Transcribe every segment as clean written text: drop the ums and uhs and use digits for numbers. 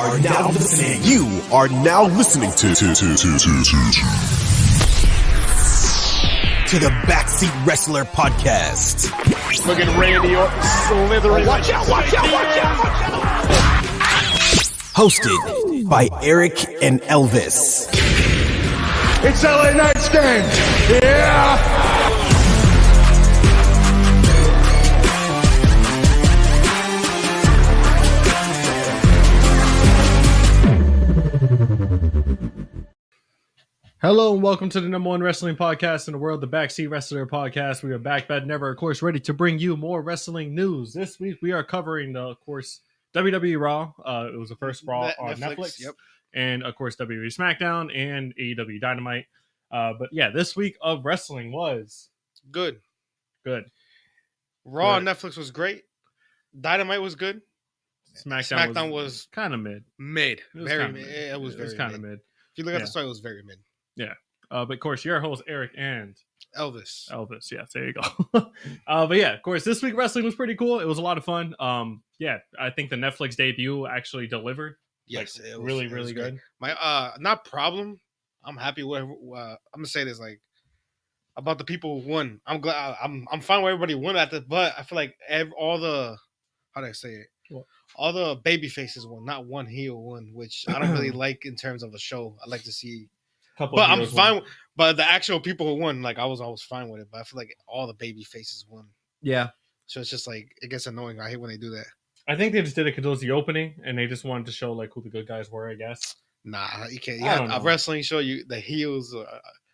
are now listening. You are now listening to the Backseat Wrestler Podcast. Look at Randy Orton slithering. Watch out! Hosted by Eric and Elvis. It's LA Knight's game. Yeah. Hello and welcome to the number one wrestling podcast in the world, the Backseat Wrestler Podcast. We are back better than ever, of course, ready to bring you more wrestling news. This week we are covering the, of course, WWE Raw. It was the first Raw on Netflix. Yep. And, of course, WWE SmackDown and AEW Dynamite. But, yeah, this week of wrestling was... Good. Raw on Netflix was great. Dynamite was good. SmackDown was kind of mid. It was kind of mid. If you look at the story, it was very mid. Yeah. But, of course, your host, Eric and... Elvis. Yes, there you go. But, yeah, of course, this week wrestling was pretty cool. It was a lot of fun. Yeah, I think the Netflix debut actually delivered. Yes, it was really good. My not problem. I'm happy with. I'm gonna say this about the people who won. I'm glad. I'm fine with everybody won at the. But I feel like all the how do I say it? What? All the baby faces won, not one heel won, which I don't really like in terms of a show. I like to see. But I'm fine. But the actual people who won, I was fine with it. But I feel like all the baby faces won. Yeah. So it's just it gets annoying. I hate when they do that. I think they just did it because it was the opening, and they just wanted to show who the good guys were. I guess. Nah, you can't. A wrestling show, the heels.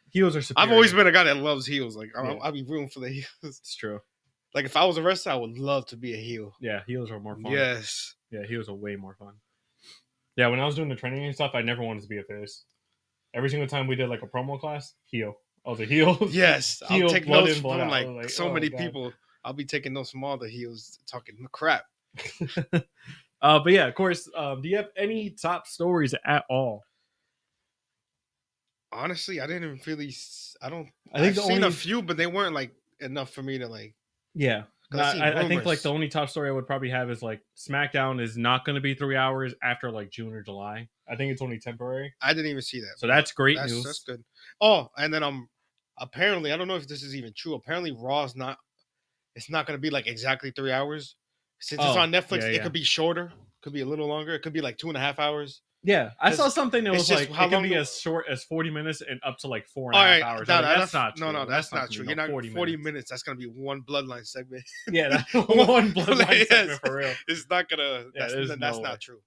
Heels are superior. I've always been a guy that loves heels. I'll be rooting for the heels. It's true. If I was a wrestler, I would love to be a heel. Yeah, heels are more fun. Yes. Yeah, heels are way more fun. Yeah, when I was doing the training and stuff, I never wanted to be a face. Every single time we did a promo class, heel. I was a heel. Yes, heel, I'll take notes from many God. people. I'll be taking notes from all the heels talking crap. But yeah, of course. Do you have any top stories at all? Honestly, I didn't really. I've think seen a few, but they weren't enough for me to Yeah, I think the only top story I would probably have is SmackDown is not going to be 3 hours after June or July. I think it's only temporary. I didn't even see that. So that's great news. That's good. Oh, and then apparently I don't know if this is even true. Apparently Raw's not. It's not going to be exactly 3 hours. Since it's on Netflix, it could be shorter. Could be a little longer. It could be 2.5 hours. Yeah, I saw something that was it can be as short as 40 minutes and up to 4.5 hours. That's not true. No, that's not true. You're not 40 minutes. That's gonna be one bloodline segment. Yeah, that's one bloodline segment for real. It's not gonna. That's not true.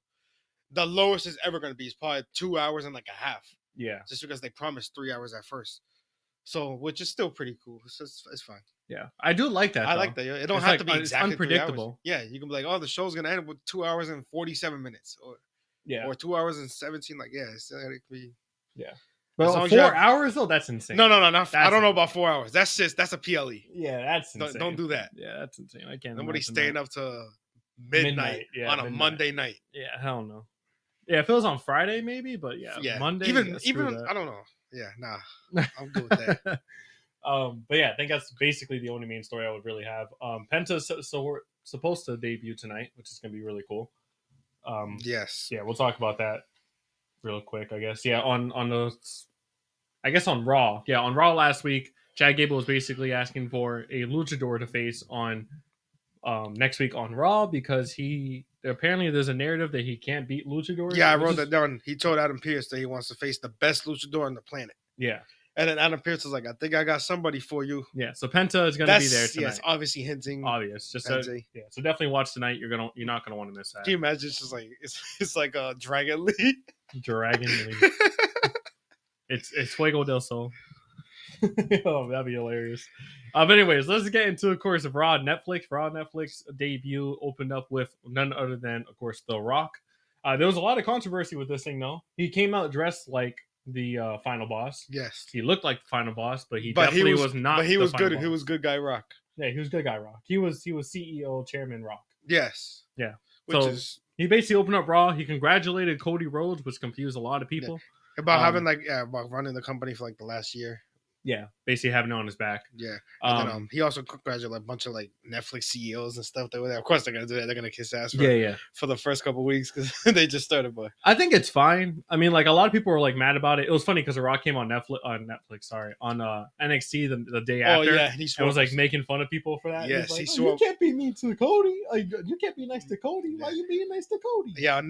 The lowest it's ever gonna be is probably 2 hours and a half. Yeah, just because they promised 3 hours at first. So, which is still pretty cool. It's fine. Yeah, I do like that. I like that. It don't have to be exactly unpredictable. 3 hours. Yeah, you can be the show's gonna end with 2 hours and 47 minutes, or 2 hours and 17. It could be. Yeah, but 4 hours though, that's insane. No. I don't know about 4 hours. That's a PLE. Yeah, that's insane. Don't do that. Yeah, that's insane. I can't. Nobody's staying up to midnight on a Monday night. Yeah, hell no. Yeah, if it was on Friday, maybe, but yeah. Monday. Even I don't know. Yeah, nah. I'm good with that. But yeah, I think that's basically the only main story I would really have. Penta's supposed to debut tonight, which is going to be really cool. Yes. Yeah, we'll talk about that real quick, I guess. Yeah, on Raw. Yeah, on Raw last week, Chad Gable was basically asking for a luchador to face on next week on Raw because apparently there's a narrative that he can't beat luchadors. Yeah, I wrote that down. He told Adam Pearce that he wants to face the best luchador on the planet. Yeah. And then Adam Pearce was like, I think I got somebody for you. Yeah, so Penta is going to be there tonight. Yes, obviously hinting. Obvious. So definitely watch tonight. You're not going to want to miss that. Can you imagine? It's just it's like a Dragon League. Dragon League. It's Fuego del Sol. Oh, that'd be hilarious. But anyways, let's get into, of course, Raw Netflix. Raw Netflix debut opened up with none other than, of course, The Rock. There was a lot of controversy with this thing, though. He came out dressed like the final boss. Yes, he looked like the final boss, but he was not. But he was good. Boss. He was good guy Rock. Yeah, he was good guy Rock. He was CEO Chairman Rock. Yes. Yeah. He basically opened up Raw. He congratulated Cody Rhodes, which confused a lot of people about having about running the company for the last year. Yeah, basically having it on his back. Yeah. And then, he also congratulated a bunch of like Netflix CEOs and stuff that were there. Of course they're gonna do that. They're gonna kiss ass for the first couple of weeks because they just started. But I think it's fine. I mean, like a lot of people were like mad about it. It was funny because The Rock came on Netflix, on NXT the day after. Oh yeah, and was like making fun of people for that. Yes, like, he swore. You can't be mean to Cody. Like, you can't be nice to Cody. Why are you being nice to Cody? Yeah,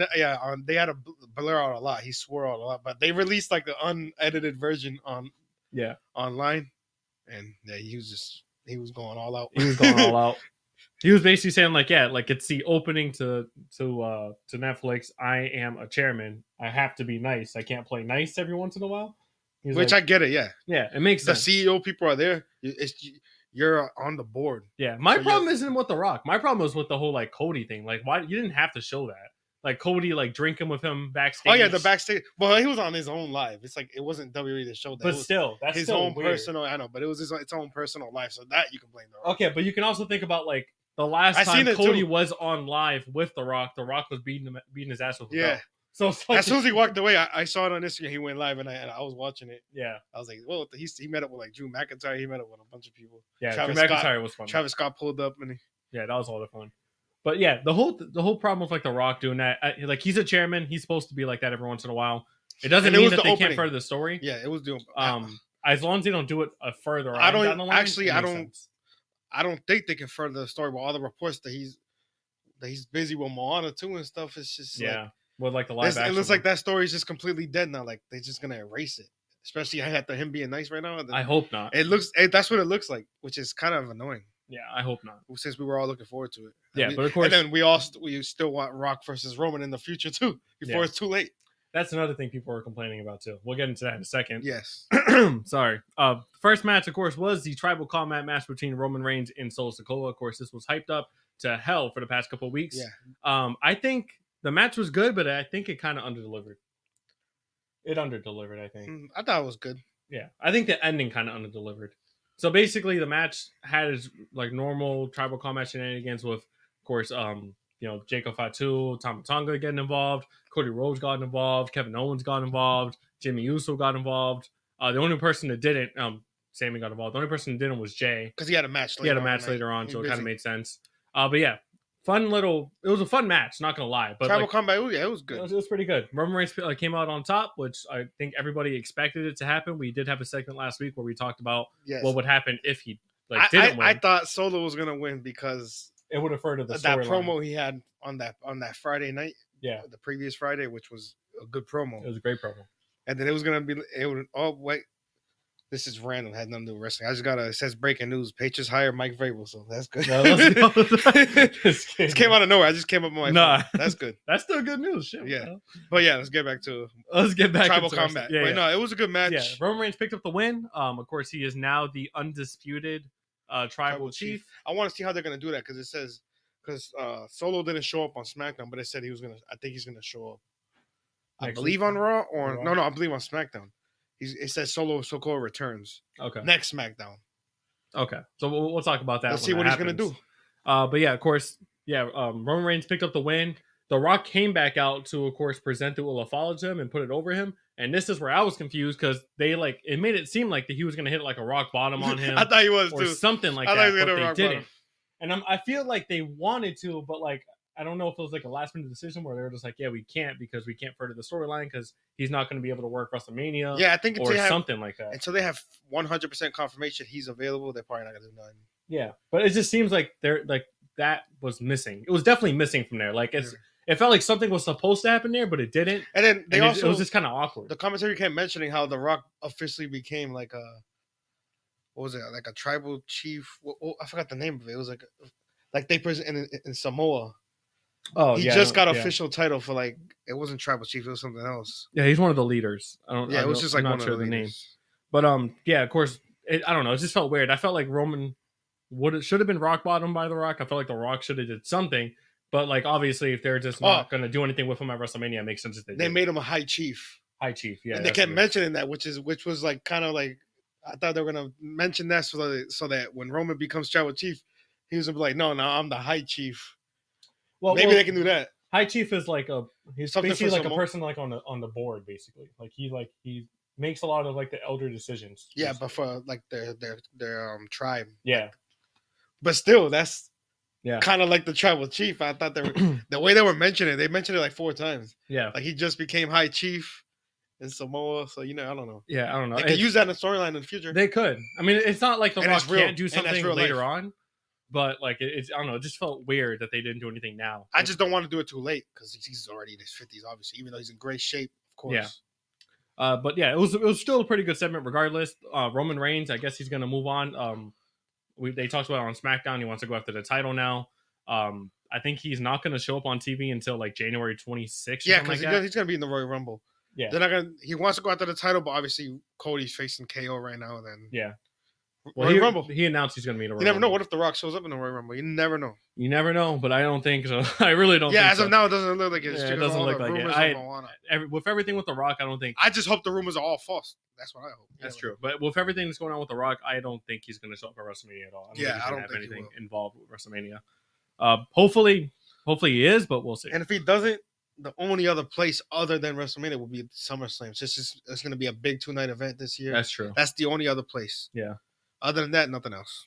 they had to blur out a lot. He swore out a lot, but they released like the unedited version online. And yeah, he was going all out. He was going all out. He was basically saying like, yeah, like it's the opening to Netflix. I am a chairman. I have to be nice. I can't play nice every once in a while. Which I get it. Yeah, it makes sense. The CEO people are there. You're on the board. Yeah, my problem isn't with The Rock. My problem is with the whole like Cody thing. Like, why you didn't have to show that? Like Cody, like drinking with him backstage. Oh yeah, the backstage. Well, he was on his own live. It's like it wasn't WWE that showed that. But still, that's his still own weird. personal. I know, but it was its own personal life. So that you can blame The Rock. Okay, but you can also think about like the last time Cody was on live with The Rock. The Rock was beating his ass with the belt. So it's like, as soon as he walked away, I saw it on Instagram. He went live, and I was watching it. Yeah, I was like, well, he met up with like Drew McIntyre. He met up with a bunch of people. Yeah, Drew McIntyre was fun. Travis Scott pulled up, and that was all the fun. But yeah, the whole problem with like The Rock doing that, like he's a chairman, he's supposed to be like that every once in a while. It doesn't mean that they can't further the story. Yeah, it was doing. As long as they don't do it further. Down the line, actually. I don't think they can further the story. With all the reports that he's busy with Moana too and stuff. It's just with like the live action. It looks like that story is just completely dead now. Like they're just gonna erase it. Especially after him being nice right now. I hope not. That's what it looks like, which is kind of annoying. Yeah, I hope not. Since we were all looking forward to it. Yeah, but of course. And then we still want Rock versus Roman in the future too, before it's too late. That's another thing people are complaining about too. We'll get into that in a second. Yes. Sorry. First match, of course, was the Tribal Combat match between Roman Reigns and Solo Sikoa. Of course, this was hyped up to hell for the past couple of weeks. Yeah. I think the match was good, but I think it kind of underdelivered. It underdelivered, I think. I thought it was good. Yeah. I think the ending kind of underdelivered. So basically, the match had its like normal Tribal Combat shenanigans with, of course, Jacob Fatu, Tama Tonga getting involved, Cody Rhodes got involved, Kevin Owens got involved, Jimmy Uso got involved. The only person that didn't, Sammy got involved. The only person that didn't was Jay because he had a match. He had a match later on, so it kind of made sense. But yeah, it was a fun match. Not gonna lie, but Tribal Combat, it was good. It was pretty good. Roman Reigns came out on top, which I think everybody expected it to happen. We did have a segment last week where we talked about what would happen if he didn't win. I thought Solo was gonna win because it would have furthered the that promo he had on that Friday night. Yeah, the previous Friday, which was a good promo. It was a great promo. And then it was gonna be. It would. Oh wait, this is random. Had nothing to do with wrestling. I just got it says breaking news. Patriots hire Mike Vrabel, so that's good. No, it came out of nowhere. I just came up on my phone. That's good. That's still good news. Shit, yeah. But yeah, let's get back to Tribal Combat. Yeah, no, it was a good match. Yeah, Roman Reigns picked up the win. Of course, he is now the undisputed tribal chief. I want to see how they're gonna do that because it says Solo didn't show up on SmackDown, but it said he was gonna. I think he's gonna show up. I believe on Raw or no, I believe on SmackDown. It says Solo Sikoa returns. Okay. Next SmackDown. Okay, so we'll talk about that. Let's see what he's gonna do. But yeah, of course, Roman Reigns picked up the win. The Rock came back out to, of course, present the Ulafala to him and put it over him. And this is where I was confused because they it made it seem like that he was gonna hit like a rock bottom on him. I thought he was or too. Something like that, but they didn't. And I feel like they wanted to, but I don't know if it was like a last minute decision where they were just like, yeah, we can't because we can't further the storyline because he's not going to be able to work WrestleMania. Yeah, I think or something like that. And so they have 100% confirmation he's available. They're probably not going to do nothing. Yeah, but it just seems like that was missing. It was definitely missing from there. It felt like something was supposed to happen there, but it didn't. And then it was just kind of awkward. The commentary kept mentioning how The Rock officially became like a like a tribal chief. I forgot the name of it. It was like they present in Samoa. Oh, he just got official title for it wasn't tribal chief, it was something else. Yeah, he's one of the leaders. It was just like one of the name. But of course, I don't know. It just felt weird. I felt like Roman should have been rock bottom by The Rock. I felt like The Rock should have did something. But obviously, if they're just not going to do anything with him at WrestleMania, it makes sense that they made him a high chief. High chief, yeah. And they kept mentioning that, which was kind of I thought they were going to mention that so that when Roman becomes tribal chief, he was going to be like, no, I'm the high chief. Well, maybe they can do that. High chief is he's something basically like a person on the board, basically. He makes a lot of like the elder decisions. Yeah, but for like their tribe. Yeah. But still, that's Yeah. kind of like the tribal chief. I thought they were the way they were mentioning it. They mentioned it like 4 times. Yeah. Like he just became high chief in Samoa. So I don't know. Yeah, I don't know. They could use that in a storyline in the future. They could. I mean, it's not like the And Rock it's real. can't do And that's something real later life. on, but like it's I don't know. It just felt weird that they didn't do anything now. I just don't want to do it too late because he's already in his 50s, obviously. Even though he's in great shape, of course. Yeah. But yeah, it was still a pretty good segment regardless. Roman Reigns, I guess he's gonna move on. They talked about it on SmackDown. He wants to go after the title now. I think he's not gonna show up on TV until like January 26th. Yeah, because he's gonna be in the Royal Rumble. Yeah, they're not gonna. He wants to go after the title, but obviously Cody's facing KO right now. Then yeah. Well, Royal Rumble. He announced he's gonna be in the Royal You never know. Rumble. What if The Rock shows up in the Royal Rumble? You never know. You never know, but I don't think so. I really don't. Yeah, think as so. of now, it doesn't look like it. Yeah, it doesn't look like it. With everything with The Rock, I don't think. I just hope the rumors are all false. That's what I hope. That's true. But with everything that's going on with The Rock, I don't think he's going to show up at WrestleMania at all. I don't have think anything involved with WrestleMania. Hopefully he is, but we'll see. And if he doesn't, the only other place other than WrestleMania will be SummerSlam. So it's going to be a big 2-night event this year. That's true. That's the only other place. Yeah. Other than that, nothing else.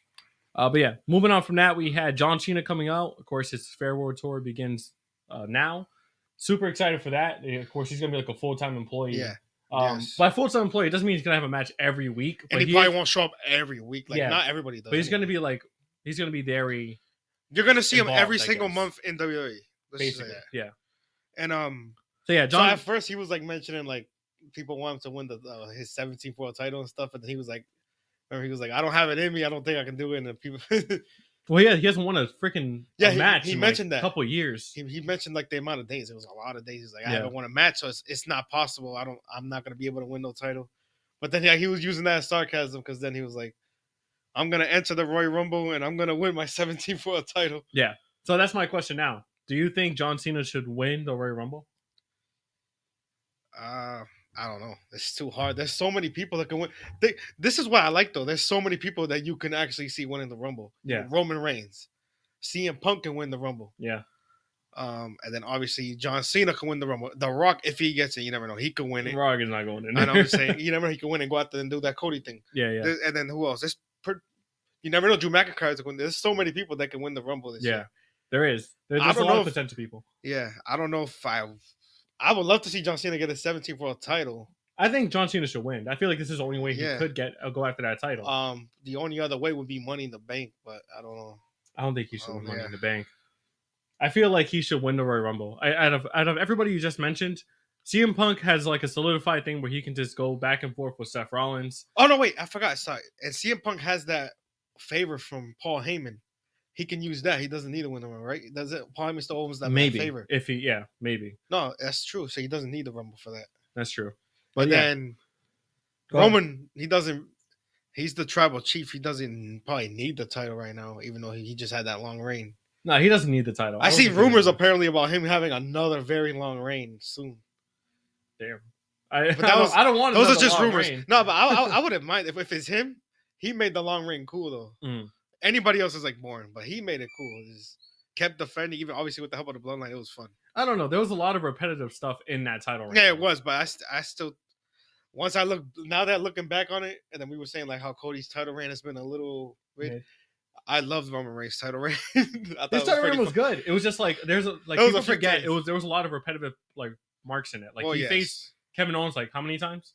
But yeah, moving on from that, we had John Cena coming out. Of course, his farewell tour begins now. Super excited for that. Of course, he's going to be like a full-time employee. Yeah. By full-time employee, it doesn't mean he's going to have a match every week. And he probably won't show up every week. Like, not everybody does. But he's going to be like, he's going to be very. You're going to see him every I single guess. month in WWE. Basically, yeah. And so yeah, John. So at first he was like mentioning like people want him to win his 17th world title and stuff, and then he was like, I don't have it in me. I don't think I can do it. And people. Well, yeah, he hasn't won a freaking match. He in mentioned like that a couple of years. He mentioned like the amount of days. It was a lot of days. He's like, I haven't won a match, so it's not possible. I'm not gonna be able to win no title. But then he was using that as sarcasm because then he was like, I'm gonna enter the Royal Rumble and I'm gonna win my 17th world title. Yeah. So that's my question now. Do you think John Cena should win the Royal Rumble? I don't know. It's too hard. There's so many people that can win. This is what I like though. There's so many people that you can actually see winning the Rumble. Yeah. Roman Reigns, CM Punk can win the Rumble. Yeah. And then obviously John Cena can win the Rumble. The Rock, if he gets it, you never know. He can win it. Rock is not going in. I know what I'm saying. You never know. He can win and go out there and do that Cody thing. Yeah, yeah. And then who else? You never know. Drew McIntyre can win. There's so many people that can win the Rumble this year. There is. There's a lot of potential people. Yeah. I don't know if I would love to see John Cena get a 17th world title. I think John Cena should win. I feel like this is the only way he could go after that title. The only other way would be Money in the Bank, but I don't know. I don't think he should win Money in the Bank. I feel like he should win the Royal Rumble. Out of everybody you just mentioned, CM Punk has like a solidified thing where he can just go back and forth with Seth Rollins. Oh no, wait, I forgot. Sorry, and CM Punk has that favor from Paul Heyman. He can use that. He doesn't need to win the Rumble, right? Does it? Paul Heyman still owns that favor. Maybe. No, that's true. So he doesn't need the Rumble for that. That's true. But then Roman, he doesn't. He's the tribal chief. He doesn't probably need the title right now, even though he just had that long reign. No, he doesn't need the title. I see rumors apparently about him having another very long reign soon. Damn. I don't want. Those are just rumors. Reign. No, but I wouldn't mind if it's him. He made the long reign cool though. Mm. Anybody else is like boring, but he made it cool. He just kept defending, even obviously with the help of the bloodline. It was fun. I don't know. There was a lot of repetitive stuff in that title reign. Yeah, it was, but I still. Once I look now that looking back on it, and then we were saying like how Cody's title reign has been a little weird. Yeah. I loved Roman Reigns' title reign. His title reign was good. It was just like people forget there was a lot of repetitive like marks in it. Like he faced Kevin Owens like how many times?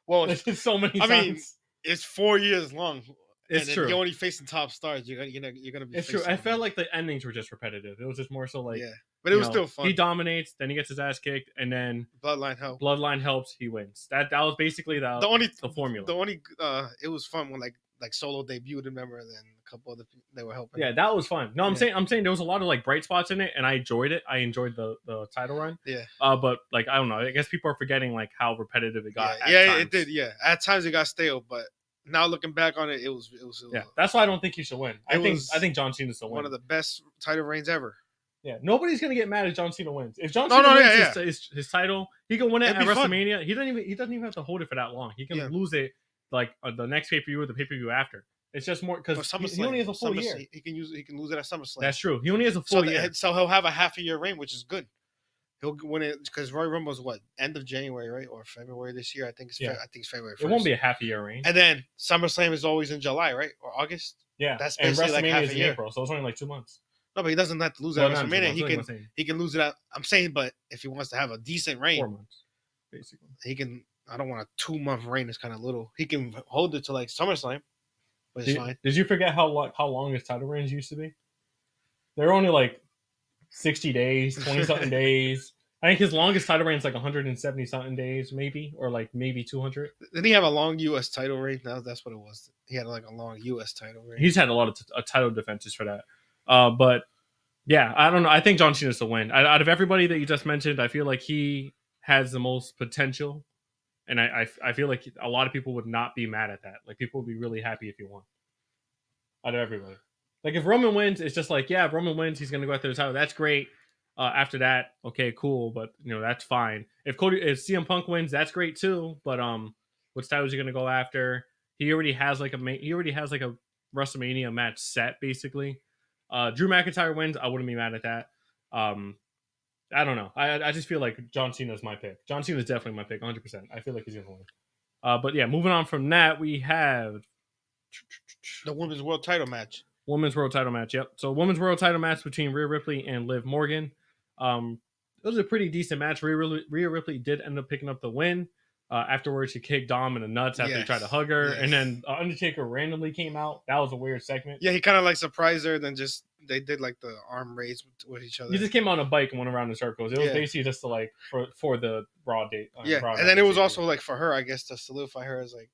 Well, it's so many times. I mean, it's 4 years long. It's true. You're only facing top stars. You're gonna be. It's true. I felt like the endings were just repetitive. It was just more so like but it was still fun. He dominates, then he gets his ass kicked, and then Bloodline helps. He wins. That was basically the formula. It was fun when like Solo debuted, remember, and then a couple other people they were helping. Yeah, that was fun. No, I'm saying there was a lot of like bright spots in it, and I enjoyed it. I enjoyed the title run. Yeah. But like I don't know. I guess people are forgetting like how repetitive it got. Yeah, it did. Yeah, at times it got stale, but now looking back on it, it was. Yeah, that's why I don't think he should win. I think John Cena should win. One of the best title reigns ever. Yeah, nobody's gonna get mad if John Cena wins. If John Cena wins his title, he can win it at WrestleMania. He doesn't even have to hold it for that long. He can lose it like the next pay-per-view or the pay-per-view after. It's just more because he only has a full year. He can lose it at SummerSlam. That's true. He only has a full year, so he'll have a half a year reign, which is good. He'll win it because Royal Rumble's what, end of January, right, or February this year? I think it's February 1st. It won't be a half a year reign. And then SummerSlam is always in July, right, or August. Yeah, that's and basically WrestleMania like half is a in year. April, so it's only like 2 months. No, but he doesn't have to lose at WrestleMania. He can lose it at. I'm saying, but if he wants to have a decent reign, 4 months, basically. He can. I don't want a 2-month reign. It's kind of little. He can hold it to like SummerSlam, but it's fine. Did you forget how long his title reigns used to be? They're only like 60 days, 20 something days. I think his longest title reign is like 170 something days, maybe, or like maybe 200. Didn't he have a long U.S. title reign? No, that's what it was. He had like a long U.S. title reign. He's had a lot of title defenses for that. But yeah, I don't know. I think John Cena's the win. Out of everybody that you just mentioned, I feel like he has the most potential. And I feel like a lot of people would not be mad at that. Like, people would be really happy if he won. Out of everybody. Like, if Roman wins, it's just like, yeah, if Roman wins, he's going to go after the title. That's great. After that, okay, cool. But, that's fine. If CM Punk wins, that's great too. But what title is he going to go after? He already has like a WrestleMania match set, basically. Drew McIntyre wins, I wouldn't be mad at that. I don't know. I just feel like John Cena's my pick. John Cena's definitely my pick, 100%. I feel like he's going to win. But yeah, moving on from that, we have the Women's World Title match. Women's World Title match, yep. So Women's World Title match between Rhea Ripley and Liv Morgan. It was a pretty decent match. Rhea Ripley did end up picking up the win. Afterwards, she kicked Dom in the nuts after he tried to hug her. Yes. And then Undertaker randomly came out. That was a weird segment. Yeah, he kind of like surprised her. Then just they did like the arm raise with each other. He just came on a bike and went around in circles. It was basically just to like for the Raw date. Raw and then it was also like for her, I guess, to solidify her as like,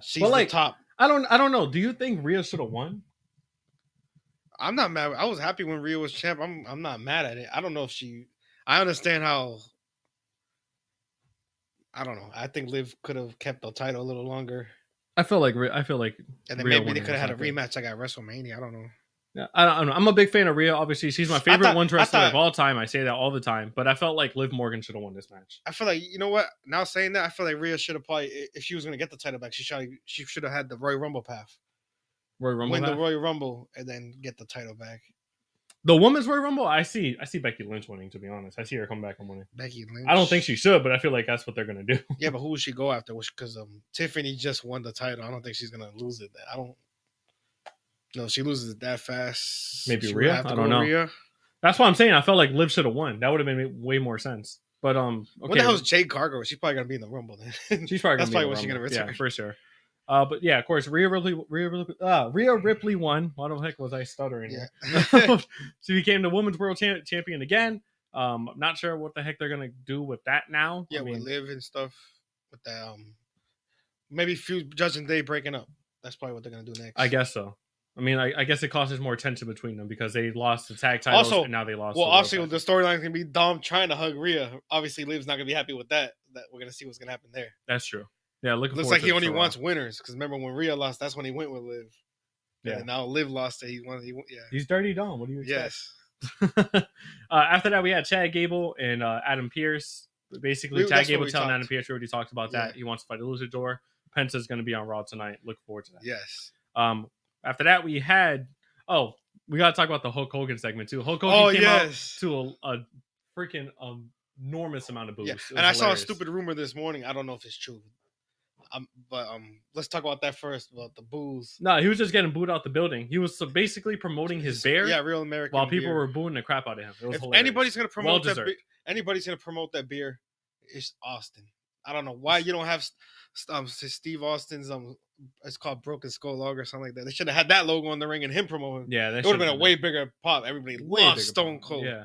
she's the top. I don't know. Do you think Rhea should have won? I'm not mad. I was happy when Rhea was champ. I'm not mad at it. I don't know if she. I understand how. I don't know. I think Liv could have kept the title a little longer. I feel like, and then maybe they could have had a rematch like at WrestleMania. I don't know. Yeah, I don't know. I'm a big fan of Rhea. Obviously, she's my favorite women's wrestler of all time. I say that all the time. But I felt like Liv Morgan should have won this match. I feel like, you know what? Now saying that, I feel like Rhea should have probably, if she was going to get the title back, she should have had the Royal Rumble path. Royal Rumble win the Royal Rumble and then get the title back. The Women's Royal Rumble, I see Becky Lynch winning, to be honest. I see her come back and winning. Becky Lynch? I don't think she should, but I feel like that's what they're going to do. Yeah, but who would she go after? Because Tiffany just won the title. I don't think she's going to lose it. No, she loses it that fast. Maybe Rhea? I don't know. Rhea. That's what I'm saying. I felt like Liv should have won. That would have made way more sense. But, okay. What the hell is Jade Cargill? She's probably going to be in the Rumble then. She's probably going to be in the Rumble. That's probably what she's going to return. Yeah, for sure. But yeah, of course, Rhea Ripley won. Why the heck was I stuttering? Yeah. She became the Women's World Champion again. I'm not sure what the heck they're gonna do with that now. Yeah, with Liv and stuff. With that, maybe Judgment Day breaking up. That's probably what they're gonna do next. I guess so. I mean, I guess it causes more tension between them because they lost the tag titles and now they lost. Well, obviously the storyline is gonna be Dom trying to hug Rhea. Obviously, Liv's not gonna be happy with that. That we're gonna see what's gonna happen there. That's true. Yeah, looks like he only wants winners. Because remember when Rhea lost, that's when he went with Liv. Yeah. And now Liv lost it. He's Dirty Dom. What do you expect? Yes. After that, we had Chad Gable and Adam Pearce. Basically, Chad Gable telling Adam Pearce, we already talked about that. He wants to fight a luchador. Penta's going to be on Raw tonight. Look forward to that. Yes. After that, we had. We got to talk about the Hulk Hogan segment too. Hulk Hogan came out to a freaking enormous amount of boos. Yeah. And I saw a stupid rumor this morning. I don't know if it's true. But let's talk about that first, about the boos. No, he was just getting booed out the building. He was basically promoting his beer. Yeah, real American while people beer. were booing the crap out of him. It was if hilarious. anybody's gonna promote that beer, it's Austin. I don't know why you don't have Steve Austin's it's called Broken Skull Lager or something like that. They should have had that logo on the ring and him promoting. Yeah, it would have been a way bigger pop. Everybody loves Stone Cold. Yeah.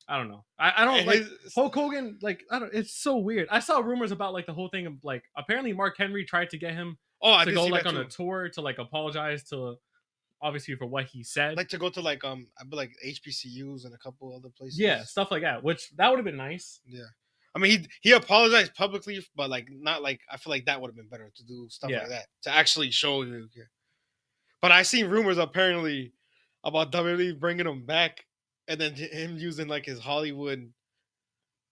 I don't know. I don't like Hulk Hogan. Like, I don't. It's so weird. I saw rumors about like the whole thing of like apparently Mark Henry tried to get him to go like on a tour to like apologize to obviously for what he said. Like to go to like HBCUs and a couple other places. Yeah, stuff like that. Which that would have been nice. Yeah. I mean, he apologized publicly, but like not like I feel like that would have been better to do stuff like that to actually show you. Yeah. But I seen rumors apparently about WWE bringing him back. And then him using like his Hollywood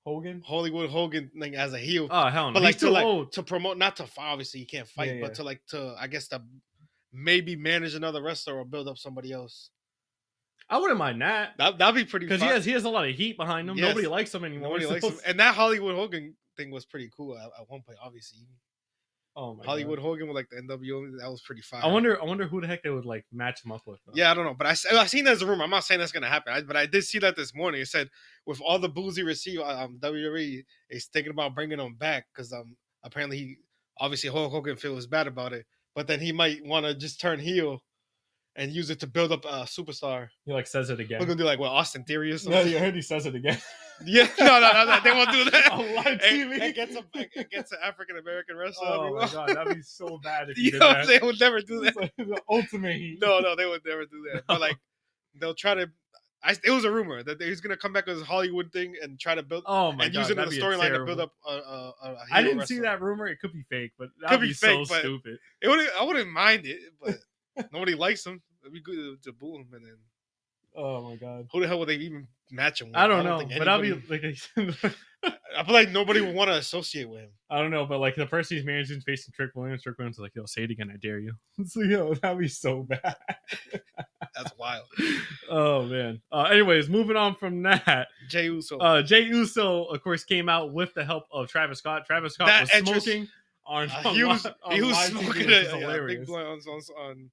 Hogan thing as a heel. Oh hell no! But like too old to promote, not to obviously you can't fight, but to I guess to maybe manage another wrestler or build up somebody else. I wouldn't mind that That'd be pretty. because he has a lot of heat behind him. Yes. Nobody likes him anymore. Nobody likes him. And that Hollywood Hogan thing was pretty cool at one point. Obviously, Oh my Hollywood God. Hogan with like the NWO, that was pretty fire. I wonder who the heck they would like match him up with. Though. Yeah, I don't know, but I seen that as a rumor. I'm not saying that's gonna happen, but I did see that this morning. It said with all the booze he received, WWE is thinking about bringing him back because apparently obviously Hulk Hogan feels bad about it, but then he might want to just turn heel and use it to build up a superstar. He like says it again. We're gonna do like Austin Theory or No, something. you heard he says it again. Yeah, no, they won't do that. On live TV. It gets an African American wrestler. Oh my God, that'd be so bad if you You did know, that. they would never do that. It's like the ultimate heat. No, they would never do that. But like, they'll try to. It was a rumor that he's gonna come back with his Hollywood thing and try to build. Oh my and God, use it in that'd the be storyline to terrible. build up a I heel didn't see wrestler. that rumor. It could be fake, but Could that'd be be fake, so but- stupid. I wouldn't mind it, but nobody likes him. It'd be good to boo him, and then Oh my God. who the hell would they even match him with? I don't know, think but I'll be anybody- like, I feel like nobody would want to associate with him. I don't know, but like the person he's managing facing Trick Williams is like, yo, say it again, I dare you. So yo, that'd be so bad. That's wild. Oh man. Anyways, moving on from that, Jey Uso. Jey Uso, of course, came out with the help of Travis Scott. Travis Scott That was entrance- smoking on he was live smoking TV, which is a hilarious. big blunt on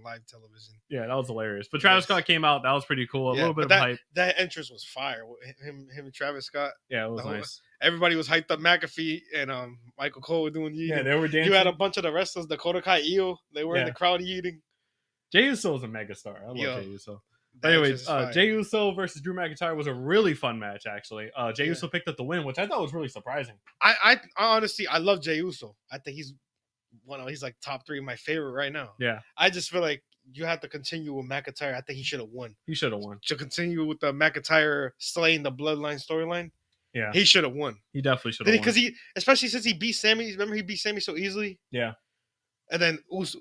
live television. Yeah, that was hilarious. But Travis Yes. Scott came out. That was pretty cool. A Yeah, little bit but of hype. That entrance was fire. Him and Travis Scott. Yeah, it was the whole- nice. Everybody was hyped up. McAfee and Michael Cole were doing yeeting. Yeah, they were dancing. You had a bunch of the wrestlers, Dakota Kai, Io. They were in Yeah. the crowd yeeting. Jey Uso is a megastar. I love Yo, Jey Uso. That But entrance anyways, is fire. Jey Uso versus Drew McIntyre was a really fun match, actually. Jey Yeah. Uso picked up the win, which I thought was really surprising. I honestly I love Jey Uso. I think he's he's like top 3 of my favorite right now. Yeah, I just feel like you have to continue with McIntyre. I think he should have won. he should have won. To continue with the McIntyre slaying the bloodline storyline, Yeah, he should have won. he definitely should have won. Because especially since he beat Sammy. Remember he beat Sammy so easily? Yeah, And then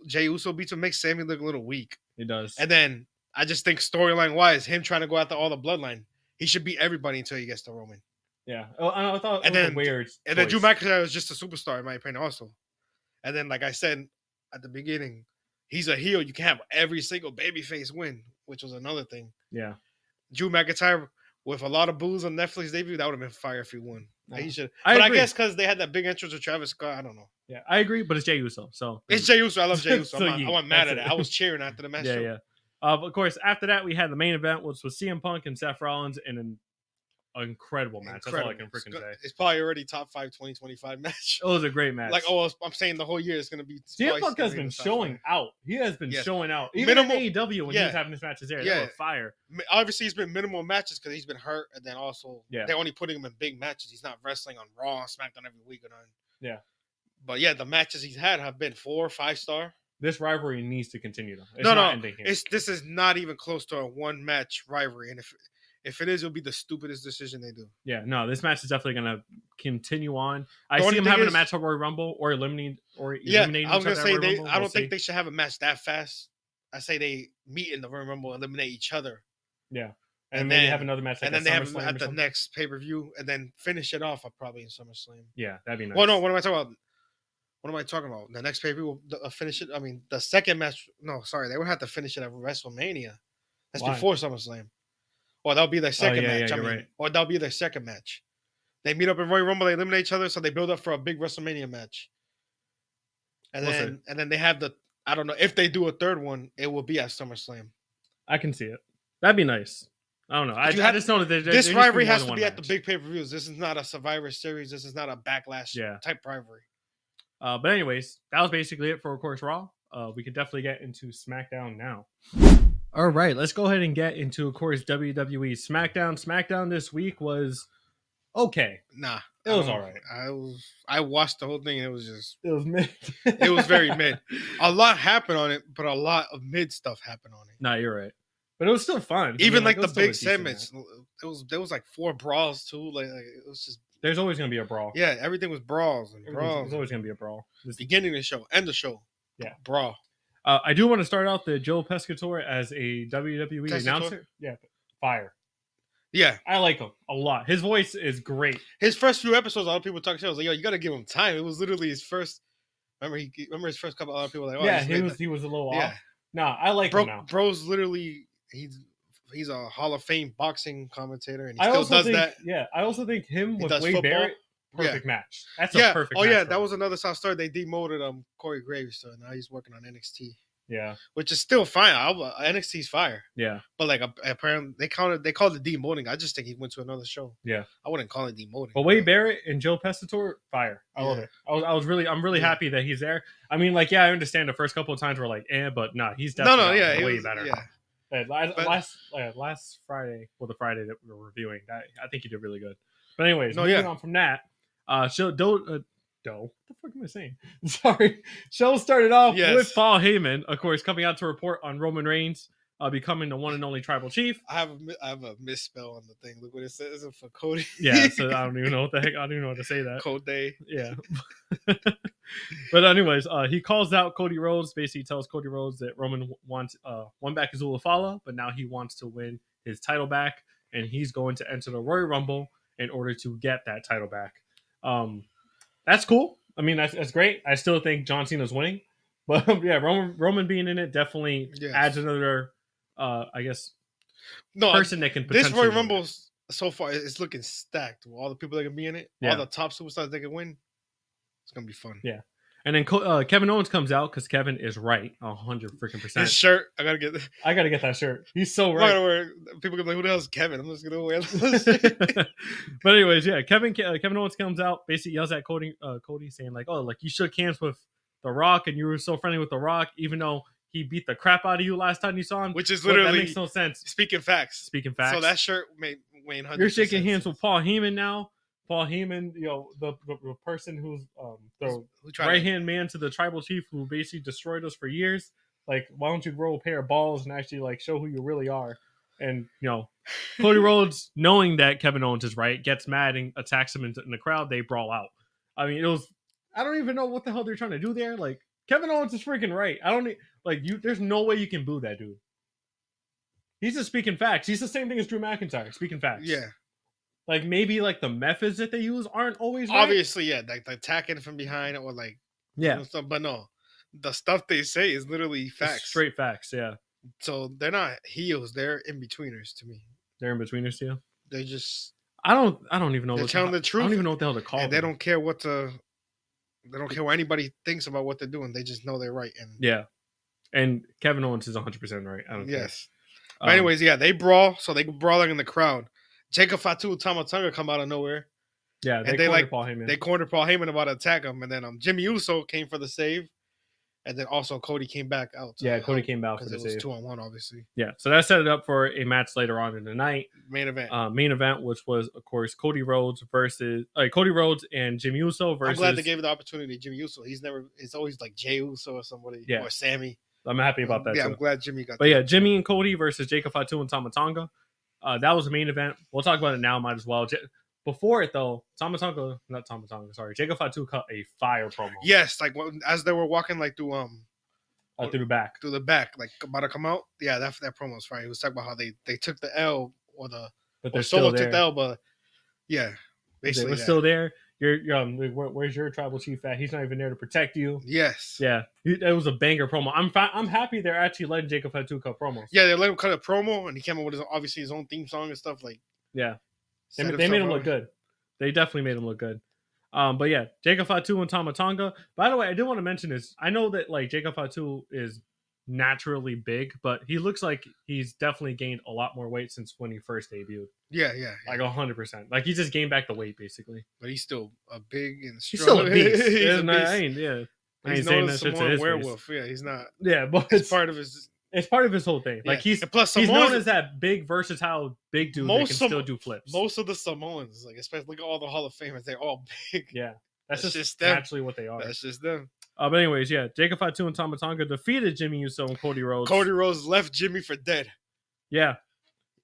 Jey Uso beats him, makes Sammy look a little weak. he does. And then I just think storyline wise, him trying to go after all the bloodline, he should beat everybody until he gets to Roman. Yeah. Oh, I thought it And was then- a weird. And then Drew choice. McIntyre is just a superstar in my opinion also. And then like I said at the beginning, he's a heel. You can't have every single babyface win, which was another thing. Yeah. Drew McIntyre with a lot of boos on Netflix debut, that would have been fire if he won. Yeah. He should. I But I agree. guess because they had that big entrance with Travis Scott, I don't know. Yeah, I agree, but it's Jey Uso. So It's Jey Uso. I love Jey Uso. So I wasn't mad that's at it. it. I was cheering after the match. yeah, too. yeah. Of course, after that we had the main event, which was CM Punk and Seth Rollins in an incredible match. That's all I can freaking say. It's probably already top 5 2025 match. It was a great match. Like, I'm saying the whole year is going to be. CM probably Punk has gonna be in been the top showing 5. out. He has been Yes. showing out. Even Minimal- in AEW when he yeah. was having his matches there, they Yeah. were fire. Obviously, he's been minimal matches because he's been hurt, and then also Yeah. they're only putting him in big matches. He's not wrestling on Raw, SmackDown every week or nothing. Yeah. But yeah, the matches he's had have been 4 or 5 star. This rivalry needs to continue though. It's No, not no, ending here. this is not even close to a 1 match rivalry, and if it is, it'll be the stupidest decision they do. Yeah, no, this match is definitely gonna continue on. I The see only him thing having a is- match at Royal Rumble or eliminating Yeah, eliminating I was each gonna other say at Royal Rumble. I don't We'll think see. they should have a match that fast. I say they meet in the Royal Rumble, eliminate each other, Yeah, and maybe then- have another match, like and then at they have SummerSlam at or the something. next pay per view, and then finish it off probably in SummerSlam. Yeah, that'd be nice. Well, no, what am I talking about? What am I talking about? The next pay per view, finish it. I mean, the second match. No, sorry, they would have to finish it at WrestleMania. That's Why? before SummerSlam. Or that'll be their second yeah, match. yeah, you're right. Or that'll be their second match. They meet up in Royal Rumble, they eliminate each other, so they build up for a big WrestleMania match. And We'll then they have I don't know if they do a third one, it will be at SummerSlam. I can see it. That'd be nice. I don't know. I just know that there This needs to be rivalry more has than to one be at the match. big pay per views. This is not a Survivor Series. This is not a Backlash type rivalry. But anyways, that was basically it for, of course, Raw. We could definitely get into SmackDown now. All right, let's go ahead and get into, of course, WWE SmackDown. SmackDown this week was okay. Nah, It was all right. I watched the whole thing and it was just It was mid. it was very mid. A lot happened on it, but a lot of mid stuff happened on it. Nah, you're right. But it was still fun. Even it like was the still a big decent segments, there was like 4 brawls too. Like it was just match. There's always going to be a brawl. yeah, everything was brawls and brawls. There's always going to be a brawl. Beginning of the show, end the show. Yeah. brawl. I do want to start out the Joe Pescatore as a WWE Pescatore? announcer. Yeah, fire. Yeah, I like him a lot. His voice is great. his first few episodes, a lot of people talking shit. I was like, yo, you got to give him time. It was literally his first. Remember his first couple. A lot of people were like, oh, Yeah, he's made he was a little Yeah. off. Nah, I like him now. Bro's literally he's he's a Hall of Fame boxing commentator, and he I still also does think, that. yeah, I also think him He with does Wade football. Barrett, perfect match. That's a perfect Oh match. yeah, for that him. was another South Star. They demoted Corey Graves, so now he's working on NXT. Yeah, Which is still fine. NXT's fire. yeah, But like apparently they called it demoting. I just think he went to another show. yeah. I wouldn't call it demoting. But Wade Barrett and Joe Pescitor, fire. I love it. I'm really happy that he's there. I mean, like, yeah, I understand the first couple of times we're like, but nah, he's definitely way better. Yeah. Last Friday, the Friday that we were reviewing, I think he did really good. But anyways, moving on from that, what the fuck am I saying? Sorry. Show started off with Paul Heyman, of course, coming out to report on Roman Reigns becoming the one and only tribal chief. I have a misspell on the thing. Look what it says. It's for Cody. Yeah, so I don't even know what the heck. I don't even know what to say that. Code Day. Yeah. But anyways, he calls out Cody Rhodes. Basically tells Cody Rhodes that Roman wants won back his Ulafala, but now he wants to win his title back, and he's going to enter the Royal Rumble in order to get that title back. That's cool. I mean, that's great. I still think John Cena's winning, but yeah, Roman being in it definitely adds another, I guess, person that can potentially. This Royal Rumble so far is looking stacked with all the people that can be in it, all the top superstars that can win. It's gonna be fun. Yeah, and then Kevin Owens comes out because Kevin is right 100%. His shirt, I gotta get that shirt. He's so right. People can be like, "Who the hell is Kevin?" I'm just gonna wear this. But anyways, yeah, Kevin Owens comes out, basically yells at Cody saying like, "Oh, like you shook hands with The Rock and you were so friendly with The Rock, even though he beat the crap out of you last time you saw him." Which is literally, that makes no sense. Speaking facts. So that shirt made Wayne 100%. You're shaking hands with Paul Heyman now. Paul Heyman, the person who's the right-hand man to the tribal chief who basically destroyed us for years. Like, why don't you grow a pair of balls and actually like show who you really are? And Cody Rhodes, knowing that Kevin Owens is right, gets mad and attacks him in the crowd. They brawl out. I mean, I don't even know what the hell they're trying to do there. Like, Kevin Owens is freaking right. There's no way you can boo that dude. He's just speaking facts. He's the same thing as Drew McIntyre, speaking facts. Yeah. Like, maybe, like, the methods that they use aren't always right. Obviously, yeah. Like, attacking from behind or, like... Yeah. Stuff, but no. The stuff they say is literally facts. It's straight facts, yeah. So, they're not heels. They're in-betweeners to me. They're in-betweeners to you? They just... I don't even know. They're telling the truth. I don't even know what the hell to call them. They don't care what anybody thinks about what they're doing. They just know they're right. And yeah. And Kevin Owens is 100% right. I don't care. Yes. But anyways, yeah, they brawl. So, they brawling in the crowd. Jacob Fatu and Tama Tonga come out of nowhere. Yeah, they cornered Paul Heyman. They cornered Paul Heyman about to attack him, and then Jimmy Uso came for the save, and then also Cody came back out. Cody came out for the save. It was 2-on-1, obviously. Yeah, so that set it up for a match later on in the night. Main event, which was of course Cody Rhodes and Jimmy Uso versus. I'm glad they gave it the opportunity to Jimmy Uso. It's always like Jey Uso or somebody or Sammy. I'm happy about that. Yeah, too. I'm glad Jimmy got. But yeah, Jimmy and Cody versus Jacob Fatu and Tama Tonga. That was the main event. We'll talk about it now. Might as well. Before it though, Jacob Fatu cut a fire promo. Yes, like as they were walking like through the back, like about to come out. Yeah, that promo was fire. He was talking about how they took the L but they're still there. Took the L, but yeah, basically we're still there. Where's your tribal chief at? He's not even there to protect you. Yes. Yeah. It was a banger promo. I'm happy they're actually letting Jacob Fatu cut promos. Yeah, they let him cut a promo, and he came up with his own theme song and stuff. Like, yeah, they made him look good. They definitely made him look good. But yeah, Jacob Fatu and Tama Tonga. By the way, I did want to mention this. I know that like Jacob Fatu is naturally big, but he looks like he's definitely gained a lot more weight since when he first debuted. Yeah. Like 100%. Like he just gained back the weight basically. But he's still a big and strong. He's still a beast. He's a beast. I ain't saying that shit to his werewolf. Face. Yeah, he's not. Yeah, but it's part of his. It's part of his whole thing. Yeah. Like he's known as that big versatile big dude that can still do flips. Most of the Samoans, like especially look at all the Hall of Famers, they're all big. Yeah, that's just naturally what they are. That's just them. But anyways, yeah, Jacob Fatu and Tama Tonga defeated Jimmy Uso and Cody Rhodes. Cody Rhodes left Jimmy for dead. Yeah,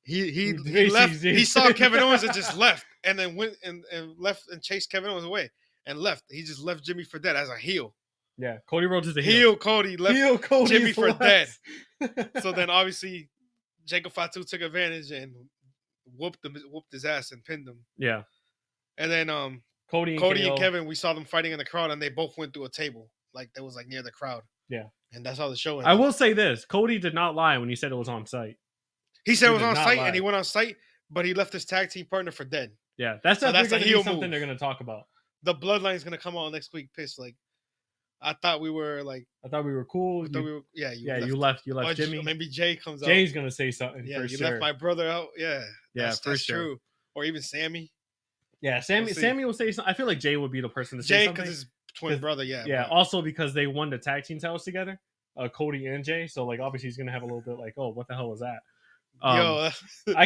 he left. He saw Kevin Owens and just left, and then went and left and chased Kevin Owens away and left. He just left Jimmy for dead as a heel. Yeah, Cody Rhodes is a heel. Cody left Jimmy for dead. So then obviously Jacob Fatu took advantage and whooped his ass and pinned him. Yeah, and then Cody and Kevin, we saw them fighting in the crowd, and they both went through a table. Like that was like near the crowd. Yeah. And that's how the show ended. I will say this. Cody did not lie when he said it was on site. He said it was did on not site, lie. and he went on site, but he left his tag team partner for dead. Yeah, that's So that's a going to be heel something move. they're going to talk about. The Bloodline's gonna come out next week. Pissed. Like, I thought we were like. I thought we were cool. You left Jimmy. Maybe Jay comes out. Jay's going to say something. Yeah, for you sure. left my brother out. Yeah, that's for sure. true. Or even Sammy. Yeah, Sammy will say something. I feel like Jay would be the person to say something. Jay, because his twin brother. Yeah. Yeah. But... Also because they won the tag team titles together, Cody and Jay. So like obviously he's gonna have a little bit like, oh, what the hell was that? I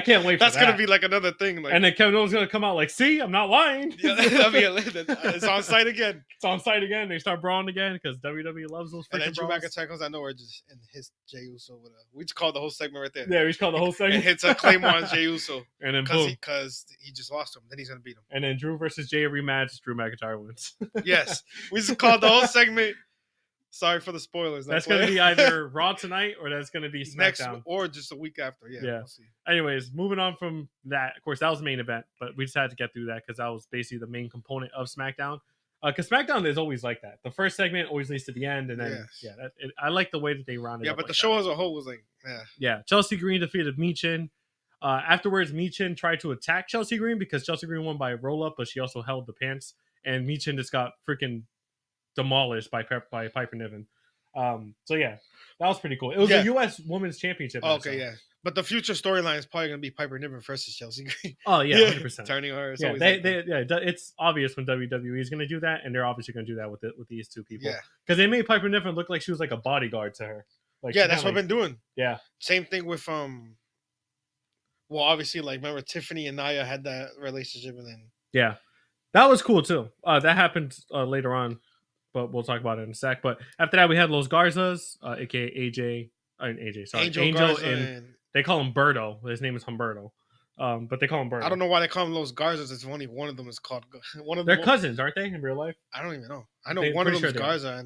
can't wait for that. That's gonna be like another thing. Like, and then Kevin Owens gonna come out like, see, I'm not lying. Yeah, it's on site again. It's on site again. They start brawling again because WWE loves those freaking and then Drew brawls. McIntyre comes out nowhere just and hits Jey Uso with we just called the whole segment right there. Yeah, we just called the whole segment. And hits a Claymore on Jey Uso. And then boom. Because he just lost him. Then he's gonna beat him. And then Drew versus Jay rematch. Drew McIntyre wins. Yes. We just called the whole segment. Sorry for the spoilers. That's going to be either Raw tonight or that's going to be SmackDown. Next, or just a week after. Yeah. We'll see. Anyways, moving on from that. Of course, that was the main event, but we just had to get through that because that was basically the main component of SmackDown. Because SmackDown is always like that. The first segment always leads to the end, and then I like the way that they rounded. Yeah, up but like the show as a whole was like, yeah. Chelsea Green defeated Michin. Afterwards, Michin tried to attack Chelsea Green because Chelsea Green won by a roll up, but she also held the pants, and Michin just got freaking demolished by Piper Niven. So yeah, that was pretty cool. It was a U.S. Women's Championship. Okay, but the future storyline is probably gonna be Piper Niven versus Chelsea Green. Oh yeah, 100%. Turning her. It's obvious when WWE is gonna do that, and they're obviously gonna do that with these two people. Yeah, because they made Piper Niven look like she was like a bodyguard to her. Like, that's what I've been doing. Yeah, same thing with Well, obviously, like remember Tiffany and Nia had that relationship, and then that was cool too. That happened later on. But we'll talk about it in a sec. But after that, we had Los Garzas, aka Angel, and they call him Berto. His name is Humberto, but they call him Berto. I don't know why they call him Los Garzas. It's only one of them is called one of them. They're cousins, aren't they, in real life? I don't even know. I know one of them is Garza.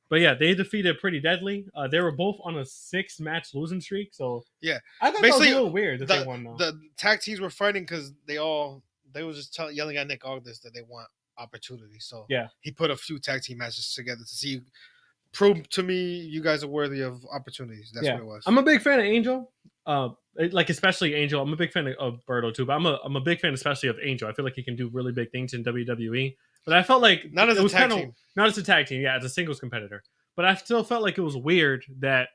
But yeah, they defeated Pretty Deadly. They were both on a 6-match losing streak. So yeah, I thought that was a little weird that they won. Though. The tag teams were fighting because they were just yelling at Nick Aldis that they want opportunity. So yeah, he put a few tag team matches together to see, prove to me you guys are worthy of opportunities. That's what it was. I'm a big fan of Angel. Like especially Angel. I'm a big fan of Berto too, but I'm a big fan especially of Angel. I feel like he can do really big things in WWE. But I felt like not as a tag team. Not as a tag team, yeah, as a singles competitor. But I still felt like it was weird that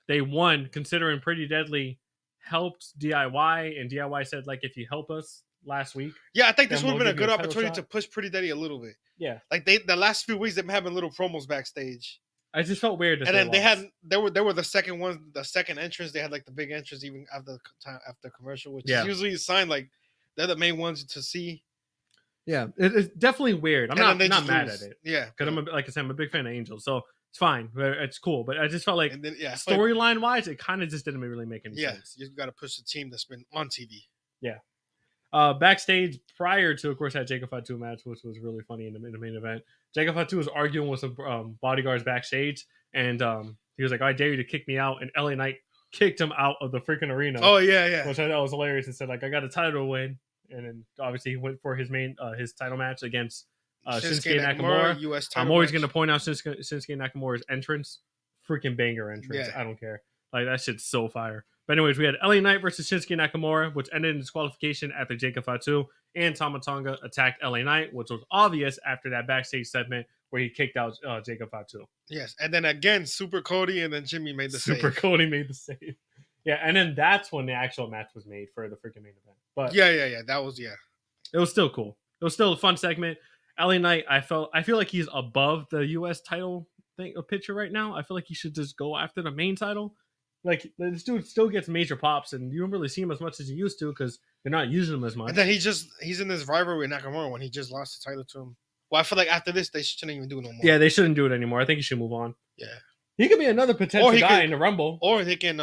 they won, considering Pretty Deadly helped DIY, and DIY said like, if you help us last week. Yeah, I think this would have been a good opportunity to push Pretty Deadly a little bit. Yeah, like the last few weeks they've been having little promos backstage. I just felt weird. And then they were the second one, the second entrance. They had like the big entrance even after commercial, which is usually a sign like they're the main ones to see. Yeah, it's definitely weird. I'm not mad at it. Yeah, because like I said, I'm a big fan of Angel, so it's fine. It's cool. But I just felt like storyline wise, it kind of just didn't really make any sense. You got to push the team that's been on TV. Yeah. Backstage prior to, of course, that Jacob Fatu match, which was really funny in the main event. Jacob Fatu was arguing with some bodyguards backstage, and he was like, "I dare you to kick me out," and LA Knight kicked him out of the freaking arena. Oh yeah, which I thought was hilarious. And said like, "I got a title to win," and then obviously he went for his title match against Shinsuke Nakamura. US title I'm always going to point out Shinsuke Nakamura's entrance, freaking banger entrance. Yeah. I don't care. Like that shit's so fire. But anyways, we had LA Knight versus Shinsuke Nakamura, which ended in disqualification after Jacob Fatu and Tama Tonga attacked LA Knight, which was obvious after that backstage segment where he kicked out Jacob Fatu. Yes, and then again, Super Cody and then Jimmy made the save. Super Cody made the save. Yeah, and then that's when the actual match was made for the freaking main event. But yeah, that was It was still cool. It was still a fun segment. LA Knight, I feel like he's above the US title picture right now. I feel like he should just go after the main title. Like this dude still gets major pops, and you don't really see him as much as you used to because they're not using him as much. And then he's in this rivalry with Nakamura when he just lost the title to him. Well, I feel like after this they shouldn't even do it no more. Yeah, they shouldn't do it anymore. I think he should move on. Yeah, he could be another potential guy in the Rumble, or they can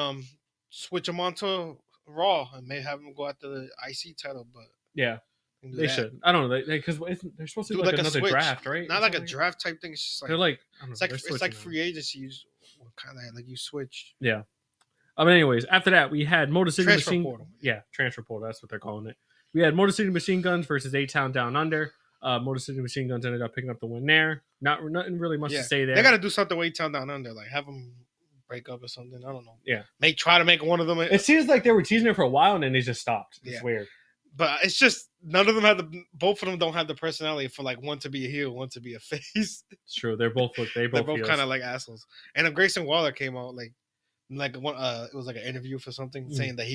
switch him onto Raw and may have him go after the IC title. But yeah, they should. I don't know because they're supposed to do like another draft, right? Not like a draft type thing. It's just like they're like it's like free agency. Kind of like you switch. Yeah. But anyways, after that, we had Motor City Machine Portal. Yeah, Transfer Portal. That's what they're calling it. We had Motor City Machine Guns versus A-Town Down Under. Motor City Machine Guns ended up picking up the win there. Nothing really much to say there. They got to do something with A-Town Down Under. Like have them break up or something. I don't know. Yeah. Try to make one of them. It seems like they were teasing it for a while and then they just stopped. It's weird. But it's just none of them have both of them don't have the personality for like one to be a heel, one to be a face. It's true. They're both kind of like assholes. And if Grayson Waller came out like one, it was like an interview for something saying that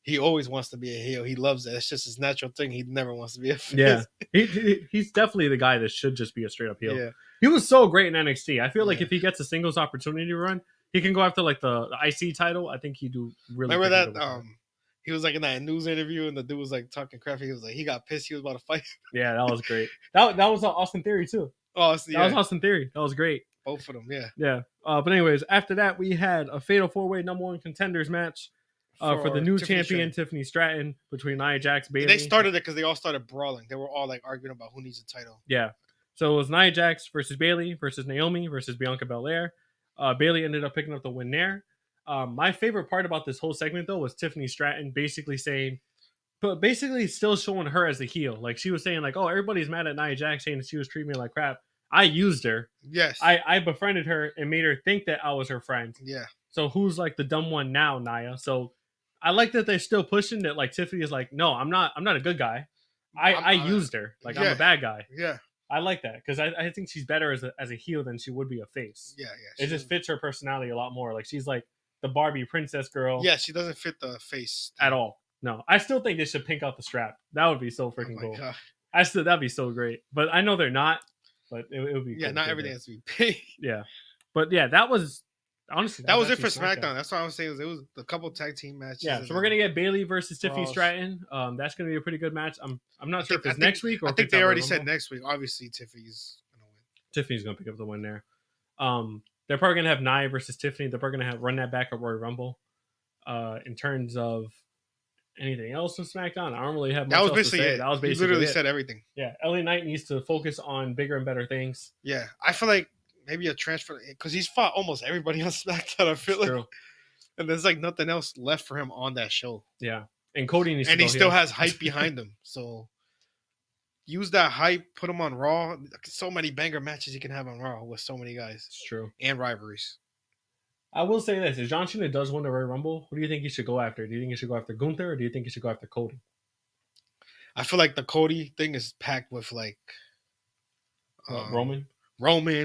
he always wants to be a heel. He loves it. It's just his natural thing. He never wants to be a face. Yeah, he's definitely the guy that should just be a straight up heel. Yeah. He was so great in NXT. I feel like if he gets a singles opportunity to run, he can go after like the IC title. I think he'd do really. Remember that? He was like in that news interview, and the dude was like talking crap. He was like, he got pissed. He was about to fight. Yeah, that was great. That was Austin Theory too. Oh, yeah. That was Austin Theory. That was great. Both of them, yeah. Yeah. But anyways, after that, we had a fatal 4-way number 1 contenders match for the new champion Tiffany Stratton between Nia Jax, Bayley. They started it because they all started brawling. They were all like arguing about who needs a title. Yeah. So it was Nia Jax versus Bayley versus Naomi versus Bianca Belair. Bayley ended up picking up the win there. My favorite part about this whole segment, though, was Tiffany Stratton basically still showing her as the heel. Like, she was saying, like, oh, everybody's mad at Nia Jax saying that she was treating me like crap. I used her. Yes. I befriended her and made her think that I was her friend. Yeah. So who's, like, the dumb one now, Nia? So I like that they're still pushing that, like, Tiffany is like, no, I'm not a good guy. I used her. Like, I'm a bad guy. Yeah. I like that because I think she's better as a heel than she would be a face. Yeah. It just fits her personality a lot more. Like, she's like the Barbie princess girl. Yeah, she doesn't fit the face at all. No, I still think they should pink out the strap. That would be so freaking cool. God. That'd be so great. But I know they're not. But it would be. Yeah, cool not everything has to be pink. Yeah, but yeah, that was honestly that was it for SmackDown. That's what I was saying. It was a couple tag team matches. Yeah, so we're gonna get Bayley versus Tiffany Stratton. That's gonna be a pretty good match. I'm not sure if it's next week or I think they already said next week. Obviously, Tiffany's gonna win. Tiffany's gonna pick up the win there. They're probably gonna have Nia versus Tiffany. They're probably gonna run that back at Royal Rumble. In terms of anything else in SmackDown, I don't really have much else to say. That was basically he literally said everything. Yeah, LA Knight needs to focus on bigger and better things. Yeah, I feel like maybe a transfer because he's fought almost everybody on SmackDown. I feel like, and there's like nothing else left for him on that show. Yeah, and Cody needs, and he still has hype behind him. So use that hype, put him on Raw. So many banger matches you can have on Raw with so many guys. It's true, and rivalries. I will say this: if John Cena does win the Royal Rumble, who do you think he should go after? Do you think he should go after Gunther, or do you think he should go after Cody? I feel like the Cody thing is packed with like Roman,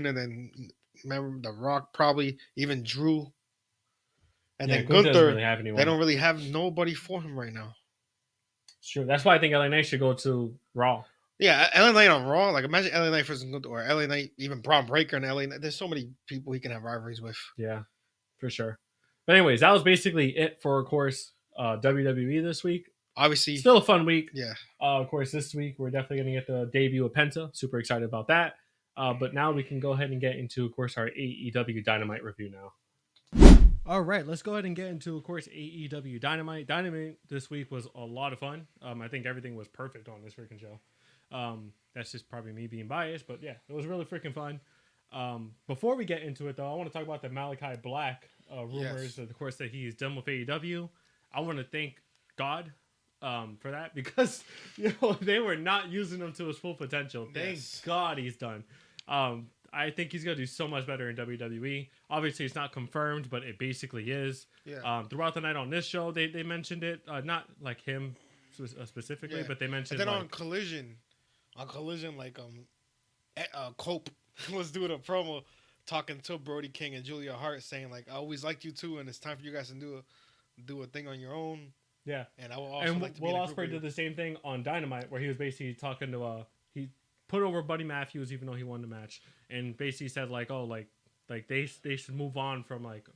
and then remember The Rock, probably even Drew, and then Gunther. Really they don't really have nobody for him right now. It's true. That's why I think LA Knight should go to Raw. Yeah, LA Knight on Raw. Like, imagine LA Knight versus Gunther, or LA Knight, even Braun Breaker and LA Knight. There's so many people he can have rivalries with. Yeah. For sure. But anyways, that was basically it for, of course, WWE this week. Obviously. Still a fun week. Yeah. Of course, this week we're definitely going to get the debut of Penta. Super excited about that. But now we can go ahead and get into, of course, our AEW Dynamite review now. All right, let's go ahead and get into, of course, AEW Dynamite. Dynamite this week was a lot of fun. I think everything was perfect on this freaking show. That's just probably me being biased. But yeah, it was really freaking fun. Before we get into it, though, I want to talk about the Malakai Black rumors, of course, that he's done with AEW. I want to thank God for that because they were not using him to his full potential. Thank God he's done. I think he's going to do so much better in WWE. Obviously, it's not confirmed, but it basically is. Yeah. Throughout the night on this show, they mentioned it. Not like him specifically, but they mentioned. And then on Collision, like Cope was doing a promo talking to Brody King and Julia Hart, saying like, I always liked you too, and it's time for you guys to do a thing on your own. Yeah. And I will also like to be Will Ospreay did the same thing on Dynamite, where he was basically talking to he put over Buddy Matthews even though he won the match, and basically said like, oh, like they should move on from like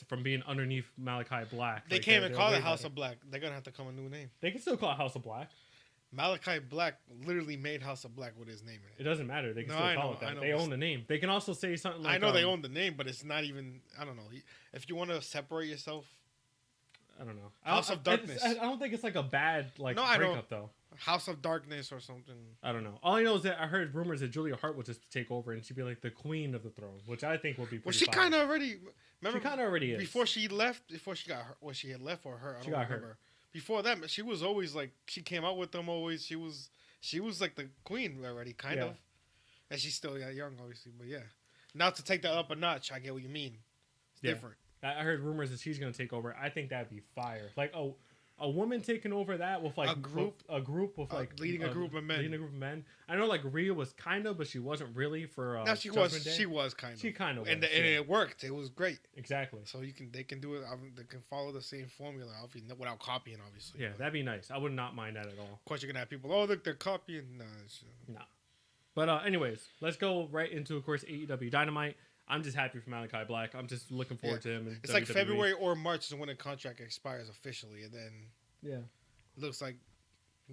from being underneath Malakai Black. They can't even call it House of Black. They're gonna have to come a new name. They can still call it House of Black. Malakai Black literally made House of Black with his name in it. It doesn't matter. They can still call it that. They own the name. They can also say something like... I know they own the name, but it's not even... I don't know. If you want to separate yourself... I don't know. House of Darkness. I don't think it's like a bad breakup, though. House of Darkness or something. I don't know. All I know is that I heard rumors that Julia Hart would just take over and she'd be like the queen of the throne, which I think would be pretty she kind of already... Remember, she kind of already is. Before she left, before she got hurt, was she had left or her? I don't remember. Hurt. Before that, she was always like... She came out with them always. She was like the queen already, kind of. And she's still young, obviously. But yeah. Now to take that up a notch, I get what you mean. It's different. I heard rumors that she's gonna take over. I think that'd be fire. Like a woman taking over that with like A group with like leading a group of men. Leading a group of men. I know like Rhea was kind of, but she wasn't really for. No, she Judgment Day. was. She was kind of. She kind of. And it worked. It was great. Exactly. So they can do it. They can follow the same formula without copying, obviously. Yeah, but that'd be nice. I would not mind that at all. of course, you're gonna have people. Oh, look, they're copying. Nah. But anyways, let's go right into, of course, AEW Dynamite. I'm just happy for Malakai Black. I'm just looking forward to him. It's like February or March is when the contract expires officially, and then looks like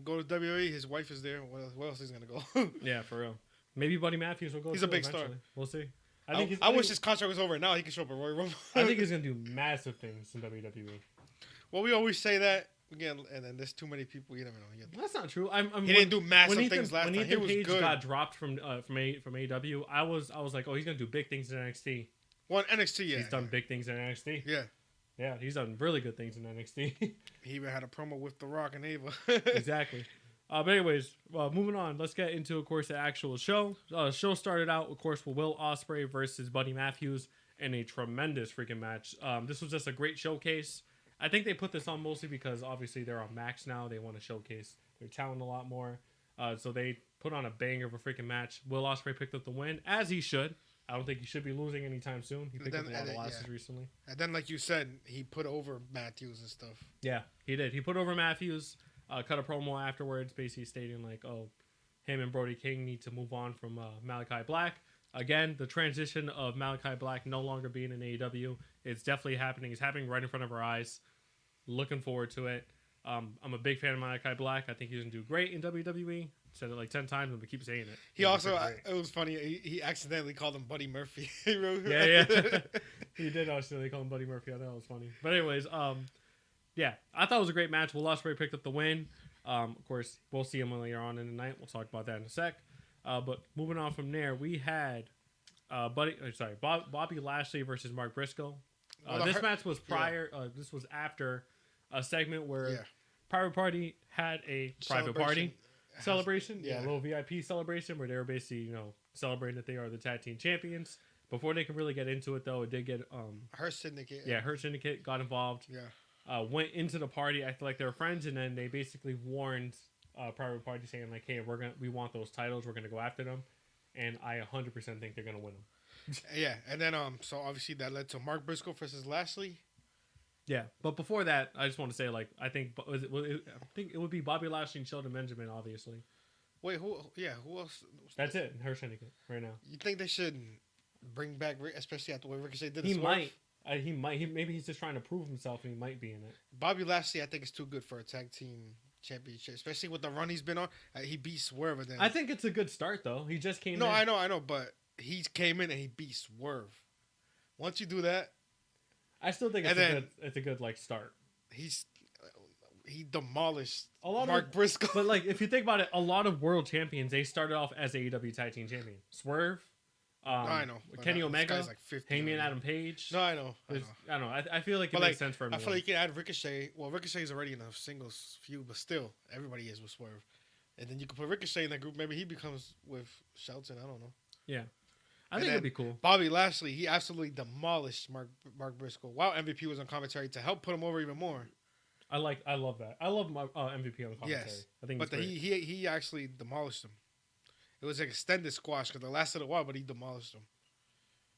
go to WWE. His wife is there. Where else is he gonna go? Yeah, for real. Maybe Buddy Matthews will go. He's a big eventually. star. We'll see. I wish his contract was over now. He can show up at Royal Rumble. I think he's gonna do massive things in WWE. Well, we always say that again, and then there's too many people. You never know. That's not true. He didn't do massive things last time. When Ethan Page good. got dropped from AEW, I was like, oh, he's gonna do big things in NXT. Well, NXT, yeah. He's done big things in NXT. Yeah. Yeah, he's done really good things in NXT. He even had a promo with The Rock and Ava. Exactly. But anyways, moving on. Let's get into, of course, the actual show. Show started out, of course, with Will Ospreay versus Buddy Matthews in a tremendous freaking match. This was just a great showcase. I think they put this on mostly because obviously they're on Max now. They want to showcase their talent a lot more. So they put on a banger of a freaking match. Will Ospreay picked up the win, as he should. I don't think he should be losing anytime soon. He picked up a lot of losses recently. And then, like you said, he put over Matthews and stuff. Yeah, he did. He put over Matthews, cut a promo afterwards, basically stating like, oh, him and Brody King need to move on from Malakai Black. Again, the transition of Malakai Black no longer being in AEW, it's definitely happening. It's happening right in front of our eyes. Looking forward to it. I'm a big fan of Malakai Black. I think he's going to do great in WWE. Said it like 10 times, and we keep saying it. He also, it was funny, he accidentally called him Buddy Murphy. Yeah. He did accidentally call him Buddy Murphy. I thought that was funny. But anyways, yeah, I thought it was a great match. Will Ospreay picked up the win. Of course, we'll see him later on in the night. We'll talk about that in a sec. But moving on from there, we had Bobby Lashley versus Mark Briscoe. This match was prior. This was after a segment where Private Party had a private party celebration. A little VIP celebration where they were basically, celebrating that they are the tag team champions. Before they can really get into it, though, it did get Hurt Syndicate. Yeah, Hurt Syndicate got involved. Yeah. Went into the party, acted like they were friends, and then they basically warned Private Party, saying like, "Hey, we want those titles. We're gonna go after them," and I 100% think they're gonna win them. Yeah, and then so obviously that led to Mark Briscoe versus Lashley. Yeah, but before that, I just want to say I think it would be Bobby Lashley and Shelton Benjamin, obviously. Wait, who else? That's it. Her Syndicate right now. You think they should bring back, especially after what Ricochet did? He might. Maybe he's just trying to prove himself, and he might be in it. Bobby Lashley, I think, is too good for a tag team championship, especially with the run he's been on. He beat Swerve. I think it's a good start, though. He just came in. No, I know, but he came in and he beat Swerve. Once you do that, I still think it's a good like start. He demolished a lot Mark Briscoe. But like, if you think about it, a lot of world champions, they started off as AEW tag team champion. Swerve. I know. Kenny Omega, like 50 Hangman Adam Page. No, I know. I feel like it makes sense for him. I feel like you can add Ricochet. Well, Ricochet's already in a singles feud, but still, everybody is with Swerve. And then you can put Ricochet in that group. Maybe he becomes with Shelton. I don't know. Yeah. I think it'd be cool. Bobby Lashley, he absolutely demolished Mark Briscoe while MVP was on commentary to help put him over even more. I love that. I love my MVP on commentary. Yes. I think but he actually demolished him. It was an extended squash because it lasted a while, but he demolished him.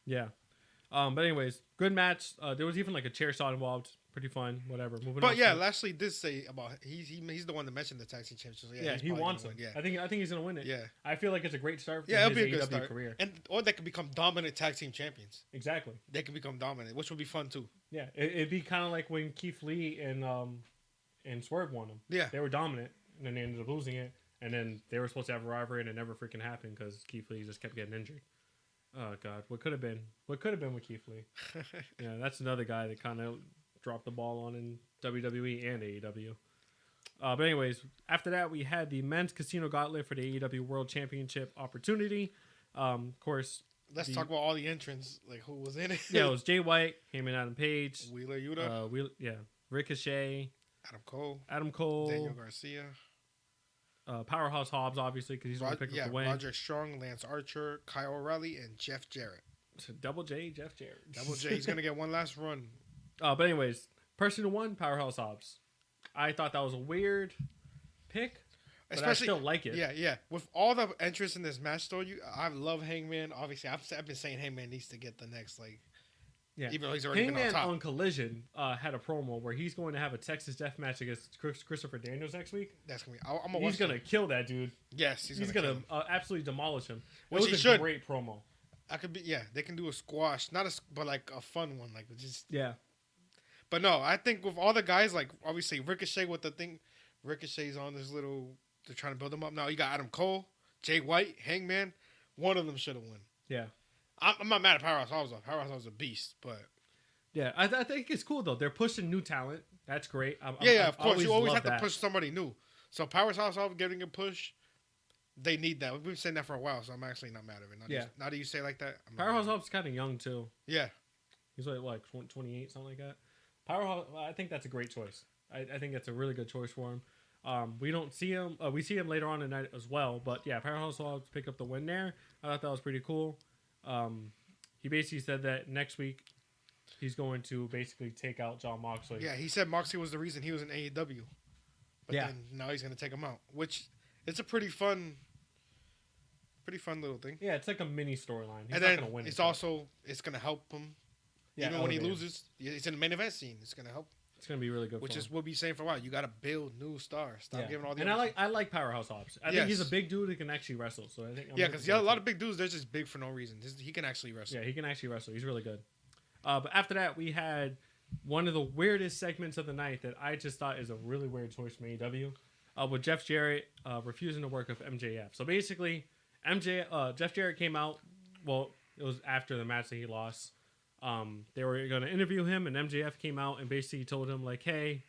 Yeah. But anyways, good match. There was even like a chair shot involved. Pretty fun. Whatever. Moving on. But yeah, Lashley did say about he's the one that mentioned the tag team championship. So he wants him. Yeah. I think he's gonna win it. Yeah. I feel like it's a great start for it'll his be a good AEW start. career. Or they could become dominant tag team champions. Exactly. They could become dominant, which would be fun too. Yeah. It'd be kind of like when Keith Lee and Swerve won them. Yeah. They were dominant, and then they ended up losing it, and then they were supposed to have a rivalry, and it never freaking happened because Keith Lee just kept getting injured. Oh God, what could have been? What could have been with Keith Lee? Yeah, that's another guy that kind of dropped the ball on in WWE and AEW. But anyways, after that we had the men's casino gauntlet for the AEW World Championship opportunity. Of course, let's talk about all the entrants, like who was in it. Yeah, it was Jay White, Heyman Adam Page, Wheeler Yuta, Ricochet, Adam Cole, Daniel Garcia. Powerhouse Hobbs, obviously, because he's going to pick up the win. Roderick Strong, Lance Archer, Kyle O'Reilly, and Jeff Jarrett. Double J, Jeff Jarrett. Double J. He's gonna get one last run. But anyways, person who won, Powerhouse Hobbs. I thought that was a weird pick, but Especially, I still like it. Yeah. With all the interest in this match, though, I love Hangman. Obviously, I've been saying Hangman needs to get the next, like, Yeah. even though he's already Hangman been on top. on Collision had a promo where he's going to have a Texas death match against Christopher Daniels next week. That's gonna be. He's gonna kill that dude. Yes, He's gonna absolutely demolish him. Which it was he a should. great promo. I could be. Yeah, they can do a squash, but like a fun one, like just. Yeah. But no, I think with all the guys, like obviously Ricochet with the thing, Ricochet's on this little. They're trying to build him up now. You got Adam Cole, Jay White, Hangman. One of them should have won. Yeah. I'm not mad at Powerhouse. Powerhouse was a beast, but. Yeah, I think it's cool though. They're pushing new talent. That's great. Of course. You always have to push somebody new. So Powerhouse getting a push. They need that. We've been saying that for a while, so I'm actually not mad at it. Now that you say it like that, Powerhouse Hobbs kind of young too. Yeah, he's like 28, something like that. Powerhouse, I think that's a great choice. I think that's a really good choice for him. We don't see him. We see him later on tonight as well. But yeah, Powerhouse Hobbs picked up the win there. I thought that was pretty cool. He basically said that next week he's going to basically take out Jon Moxley. Yeah, he said Moxley was the reason he was in AEW. But yeah. Then now he's going to take him out, which it's a pretty fun little thing. Yeah, it's like a mini storyline. He's and not then going to win. It's going to help him. Yeah, even when he loses, he's in the main event scene. It's going to help. It's going to be really good. Which is what we've been saying for a while. You got to build new stars. Stop giving all the. And I like Powerhouse Hobbs. I think he's a big dude who can actually wrestle. So I think. Because a lot of big dudes, they're just big for no reason. He can actually wrestle. Yeah, he can actually wrestle. He's really good. But after that, we had one of the weirdest segments of the night that I just thought is a really weird choice from AEW, with Jeff Jarrett refusing to work with MJF. So basically, Jeff Jarrett came out. Well, it was after the match that he lost. They were going to interview him, and MJF came out and basically told him, like, hey,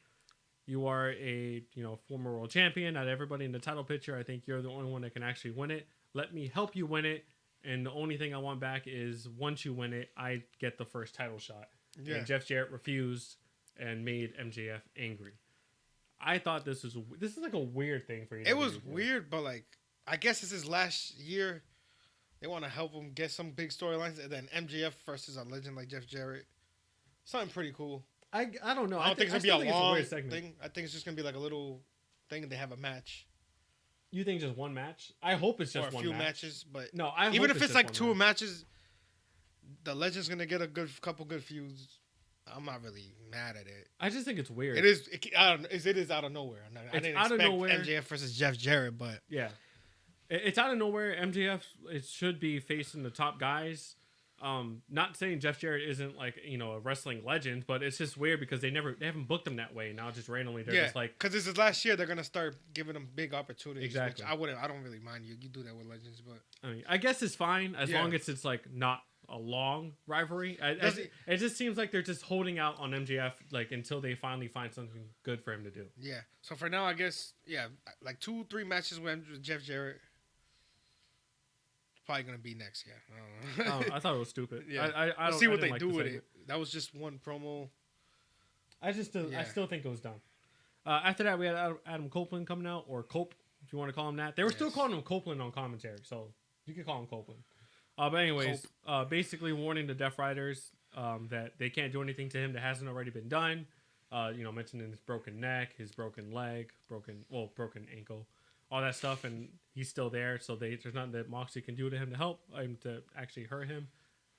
you are a former world champion. Out of everybody in the title picture, I think you're the only one that can actually win it. Let me help you win it. And the only thing I want back is once you win it, I get the first title shot. Yeah. And Jeff Jarrett refused and made MJF angry. I thought this is like a weird thing for you. It was weird, but like I guess it's his last year. They want to help him get some big storylines, and then MJF versus a legend like Jeff Jarrett. Something pretty cool. I don't know. I don't think it's gonna be a long thing. I think it's just gonna be like a little thing, and they have a match. You think just one match? I hope it's just or a one few match. matches, but no, even if it's like two matches, the legend's gonna get a couple good feuds. I'm not really mad at it. I just think it's weird. It is. It is out of nowhere. I didn't out expect of nowhere. MJF versus Jeff Jarrett, but yeah, it's out of nowhere. MJF it should be facing the top guys. Not saying Jeff Jarrett isn't like a wrestling legend, but it's just weird because they haven't booked him that way. Now just randomly they're just like because this is last year they're gonna start giving him big opportunities. Exactly. Which I don't really mind you do that with legends, but I mean I guess it's fine as long as it's like not a long rivalry. It just seems like they're just holding out on MJF like until they finally find something good for him to do. Yeah. So for now, I guess like 2-3 matches with Jeff Jarrett. Probably gonna be next, I thought it was stupid. Yeah, I see what they do with it. That was just one promo. I still think it was dumb. After that, we had Adam Copeland coming out, or Cope, if you want to call him that. They were still calling him Copeland on commentary, so you can call him Copeland. But anyways, basically warning the Death Riders that they can't do anything to him that hasn't already been done. Mentioning his broken neck, his broken leg, broken ankle. All that stuff, and he's still there, so there's nothing that Moxley can do to him to help him to actually hurt him.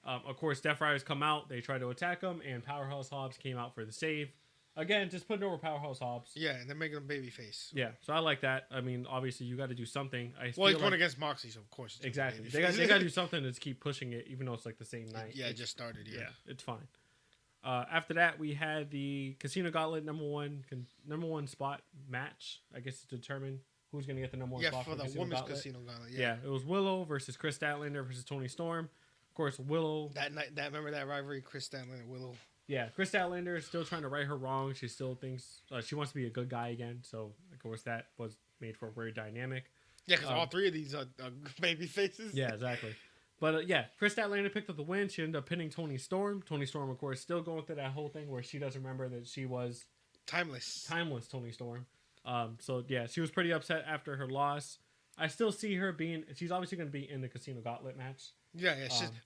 Of course, Death Riders come out, they try to attack him, and Powerhouse Hobbs came out for the save. Again, just putting over Powerhouse Hobbs. Yeah, and they're making him babyface. Yeah, so I like that. I mean, obviously, you got to do something. He's going against Moxley, so of course. Exactly. They got to do something to keep pushing it, even though it's like the same night. Yeah, it just started, yeah. Yeah, it's fine. After that, we had the Casino Gauntlet number one spot match, I guess, to determine who's going to get the number one spot for the women's Casino Gauntlet. Yeah, it was Willow versus Chris Statlander versus Toni Storm. Of course, Willow. That night, remember that rivalry, Chris Statlander and Willow. Yeah, Chris Statlander is still trying to right her wrong. She still thinks she wants to be a good guy again. So of course that was made for a very dynamic. Yeah, because all three of these are baby faces. Yeah, exactly. But Chris Statlander picked up the win. She ended up pinning Toni Storm. Toni Storm, of course, still going through that whole thing where she doesn't remember that she was timeless. Toni Storm. She was pretty upset after her loss. I still see her being. She's obviously going to be in the Casino Gauntlet match. Yeah,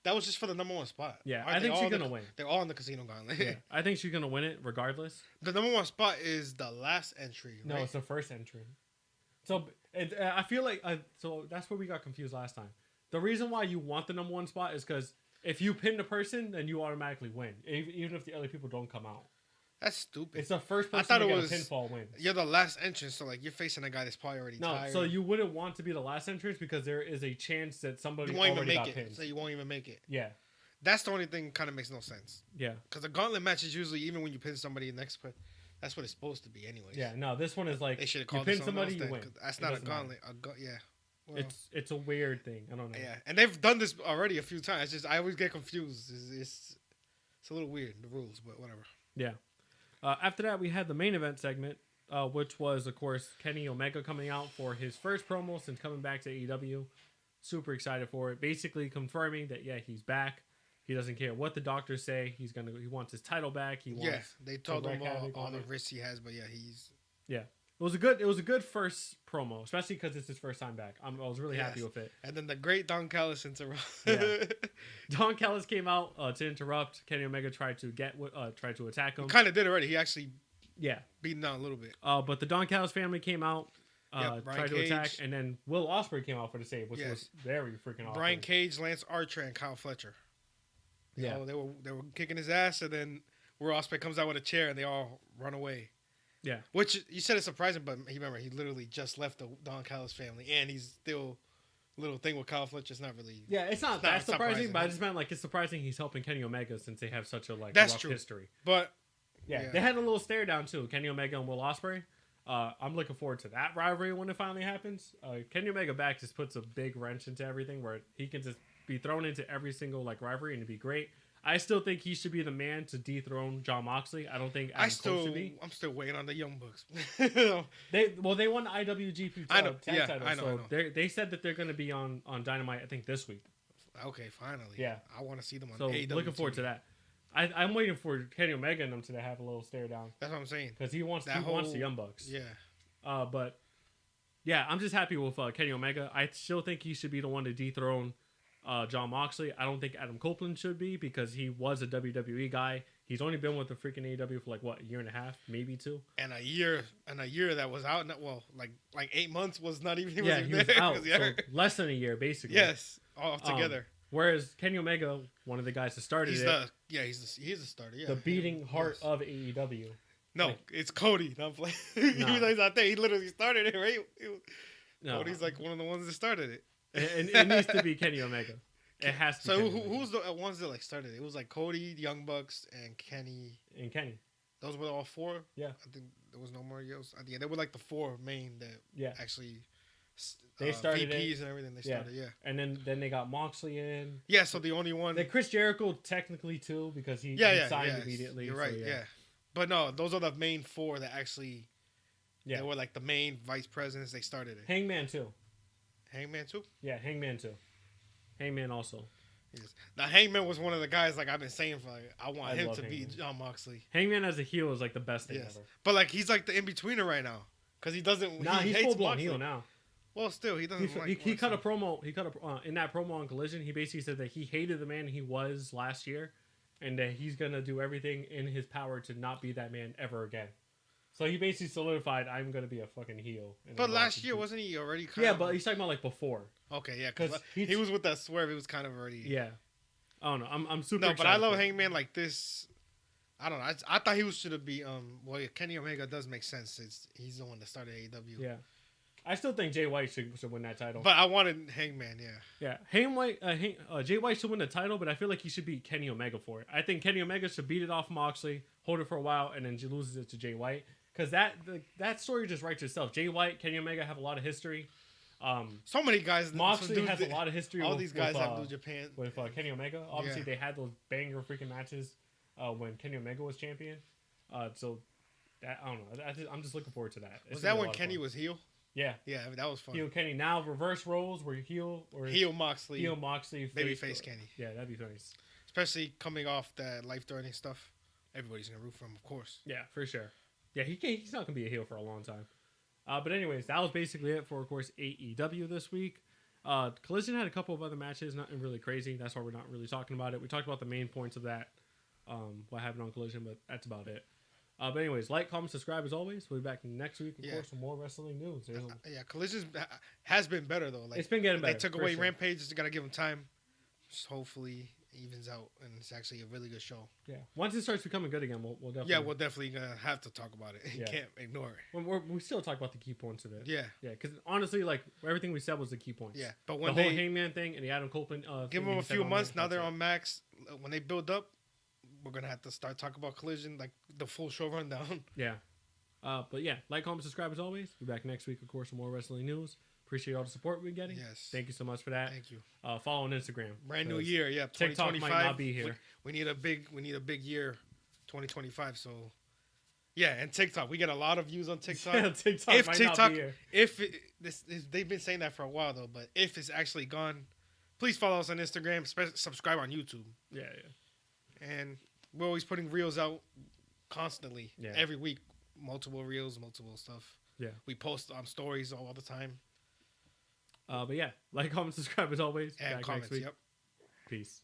that was just for the number one spot. Yeah, I think she's going to win. They're all in the Casino Gauntlet. Yeah, I think she's going to win it regardless. The number one spot is the last entry, right? No, it's the first entry. So I feel like so that's where we got confused last time. The reason why you want the number one spot is because if you pin the person, then you automatically win, even if the other people don't come out. That's stupid. It's the first person I thought to it get was, a pinfall win. You're the last entrance, so like you're facing a guy that's probably already tired. So you wouldn't want to be the last entrance because there is a chance that somebody you won't already even got make it. pinned. So you won't even make it. Yeah. That's the only thing kind of makes no sense. Yeah. Because a gauntlet match is usually, even when you pin somebody next, that's what it's supposed to be anyways. Yeah, no, this one is like, they should have you called pin somebody, you win. That's not a gauntlet. Yeah. Well, it's a weird thing. I don't know. Yeah, and they've done this already a few times. It's just I always get confused. It's a little weird, the rules, but whatever. Yeah. After that, we had the main event segment, which was, of course, Kenny Omega coming out for his first promo since coming back to AEW. Super excited for it. Basically confirming that, yeah, he's back. He doesn't care what the doctors say. He wants his title back. They told him all the risks he has, but yeah. It was a good first promo, especially because it's his first time back. I was really happy with it. And then the great Don Callis interrupt. Yeah. Don Callis came out to interrupt. Kenny Omega tried to attack him. Kind of did already. He actually beat him down a little bit. But the Don Callis family came out, tried to attack, and then Will Ospreay came out for the save, which was very freaking awesome. Brian Cage, Lance Archer, and Kyle Fletcher. Yeah, they were kicking his ass, and then Will Ospreay comes out with a chair, and they all run away. Yeah, which you said is surprising, but he literally just left the Don Callis family, and he's still little thing with Kyle Fletcher's not really. Yeah, it's not that surprising, but I just meant like it's surprising he's helping Kenny Omega since they have such a rough history. But yeah, they had a little stare down too, Kenny Omega and Will Ospreay. I'm looking forward to that rivalry when it finally happens. Kenny Omega back just puts a big wrench into everything where he can just be thrown into every single rivalry and it'd be great. I still think he should be the man to dethrone Jon Moxley. I don't think Adam Cole should be. I'm still waiting on the Young Bucks. They won the IWGP tag title. I know. They said that they're going to be on Dynamite, I think, this week. Okay, finally. Yeah. I want to see them on so AEW. Looking forward to that. I'm waiting for Kenny Omega and them to have a little stare down. That's what I'm saying. Because he wants the Young Bucks. Yeah. But, yeah, I'm just happy with Kenny Omega. I still think he should be the one to dethrone Jon Moxley. I don't think Adam Copeland should be because he was a WWE guy. He's only been with the freaking AEW for a year and a half, maybe 2. And a year that was out. Like 8 months was not even. He was out. So less than a year, basically. Yes, all together. Whereas Kenny Omega, one of the guys that started he's the starter. Yeah, the beating heart of AEW. No, it's Cody. Not playing. He's not there. He literally started it, right? Cody's one of the ones that started it. It needs to be Kenny Omega. It has to. So who's the ones that started it? It was Cody, the Young Bucks, and Kenny. Those were all 4. Yeah. I think there was no more yells. Yeah, they were the 4 main that actually. They started VPs and everything. They started, yeah. And then they got Moxley in. Yeah, so the only one. Chris Jericho technically too because he signed immediately. You're right. Yeah. But no, those are the main 4 that actually. Yeah. They were the main vice presidents. They started it. Hangman too. Hangman too? Yeah, Hangman too. Hangman also. Yes. Now Hangman was one of the guys I've been saying for I want him to beat Jon Moxley. Hangman as a heel is the best thing ever. But he's the in-betweener right now. Because he doesn't he's full blown heel now. Well, still he doesn't he cut a promo in that promo on Collision, he basically said that he hated the man he was last year and that he's gonna do everything in his power to not be that man ever again. So he basically solidified, I'm going to be a fucking heel. But last year, wasn't he already but he's talking about before. Okay, yeah, because he was with that swerve. He was kind of already... Yeah. I don't know. I'm super excited. But I love Hangman like this. I don't know. I thought he should be... Kenny Omega does make sense. He's the one that started AEW. Yeah. I still think Jay White should win that title. But I wanted Hangman, yeah. Yeah. Jay White should win the title, but I feel like he should beat Kenny Omega for it. I think Kenny Omega should beat it off Moxley, hold it for a while, and then loses it to Jay White. Because that story just writes itself. Jay White, Kenny Omega have a lot of history. So many guys. Moxley has a lot of history. All these guys have New Japan. With Kenny Omega. Obviously, they had those banger freaking matches when Kenny Omega was champion. So, I don't know. I'm just looking forward to that. Was that when Kenny was heel? Yeah. Yeah, that was fun. Heel Kenny. Now reverse roles where heel or heel Moxley. Heel Moxley. Babyface Kenny. Yeah, that'd be nice. Especially coming off that life-threatening stuff. Everybody's going to root for him, of course. Yeah, for sure. Yeah, he's not going to be a heel for a long time. But anyways, that was basically it for, of course, AEW this week. Collision had a couple of other matches, nothing really crazy. That's why we're not really talking about it. We talked about the main points of that, what happened on Collision, but that's about it. But anyways, like, comment, subscribe as always. We'll be back next week, of course, for more wrestling news. Collision has been better though. Like, it's been getting better. They took away Rampage. Just gotta give them time. Just hopefully evens out, and it's actually a really good show. Yeah. Once it starts becoming good again, we'll definitely. Yeah, we'll definitely gonna have to talk about it. You can't ignore it. We still talk about the key points of it. Yeah. Yeah, because honestly, like everything we said was the key points. Yeah, but when the whole Hangman thing and the Adam Copeland, give them a few months. Now they're on Max. When they build up, we're gonna have to start talking about Collision, like the full show rundown. Yeah. But yeah, like, comment, subscribe as always. We'll be back next week, of course, for more wrestling news. Appreciate all the support we're getting. Yes. Thank you so much for that. Thank you. Follow on Instagram. Brand new year, yeah. TikTok might not be here. We need a big year, 2025. So, yeah, and TikTok. We get a lot of views on TikTok. Yeah, TikTok might not be here. They've been saying that for a while though, but if it's actually gone, please follow us on Instagram. Subscribe on YouTube. Yeah. And we're always putting reels out constantly. Yeah. Every week, multiple reels, multiple stuff. Yeah. We post on stories all the time. But yeah, like, comment, subscribe as always. And back comments. next week. Yep. Peace.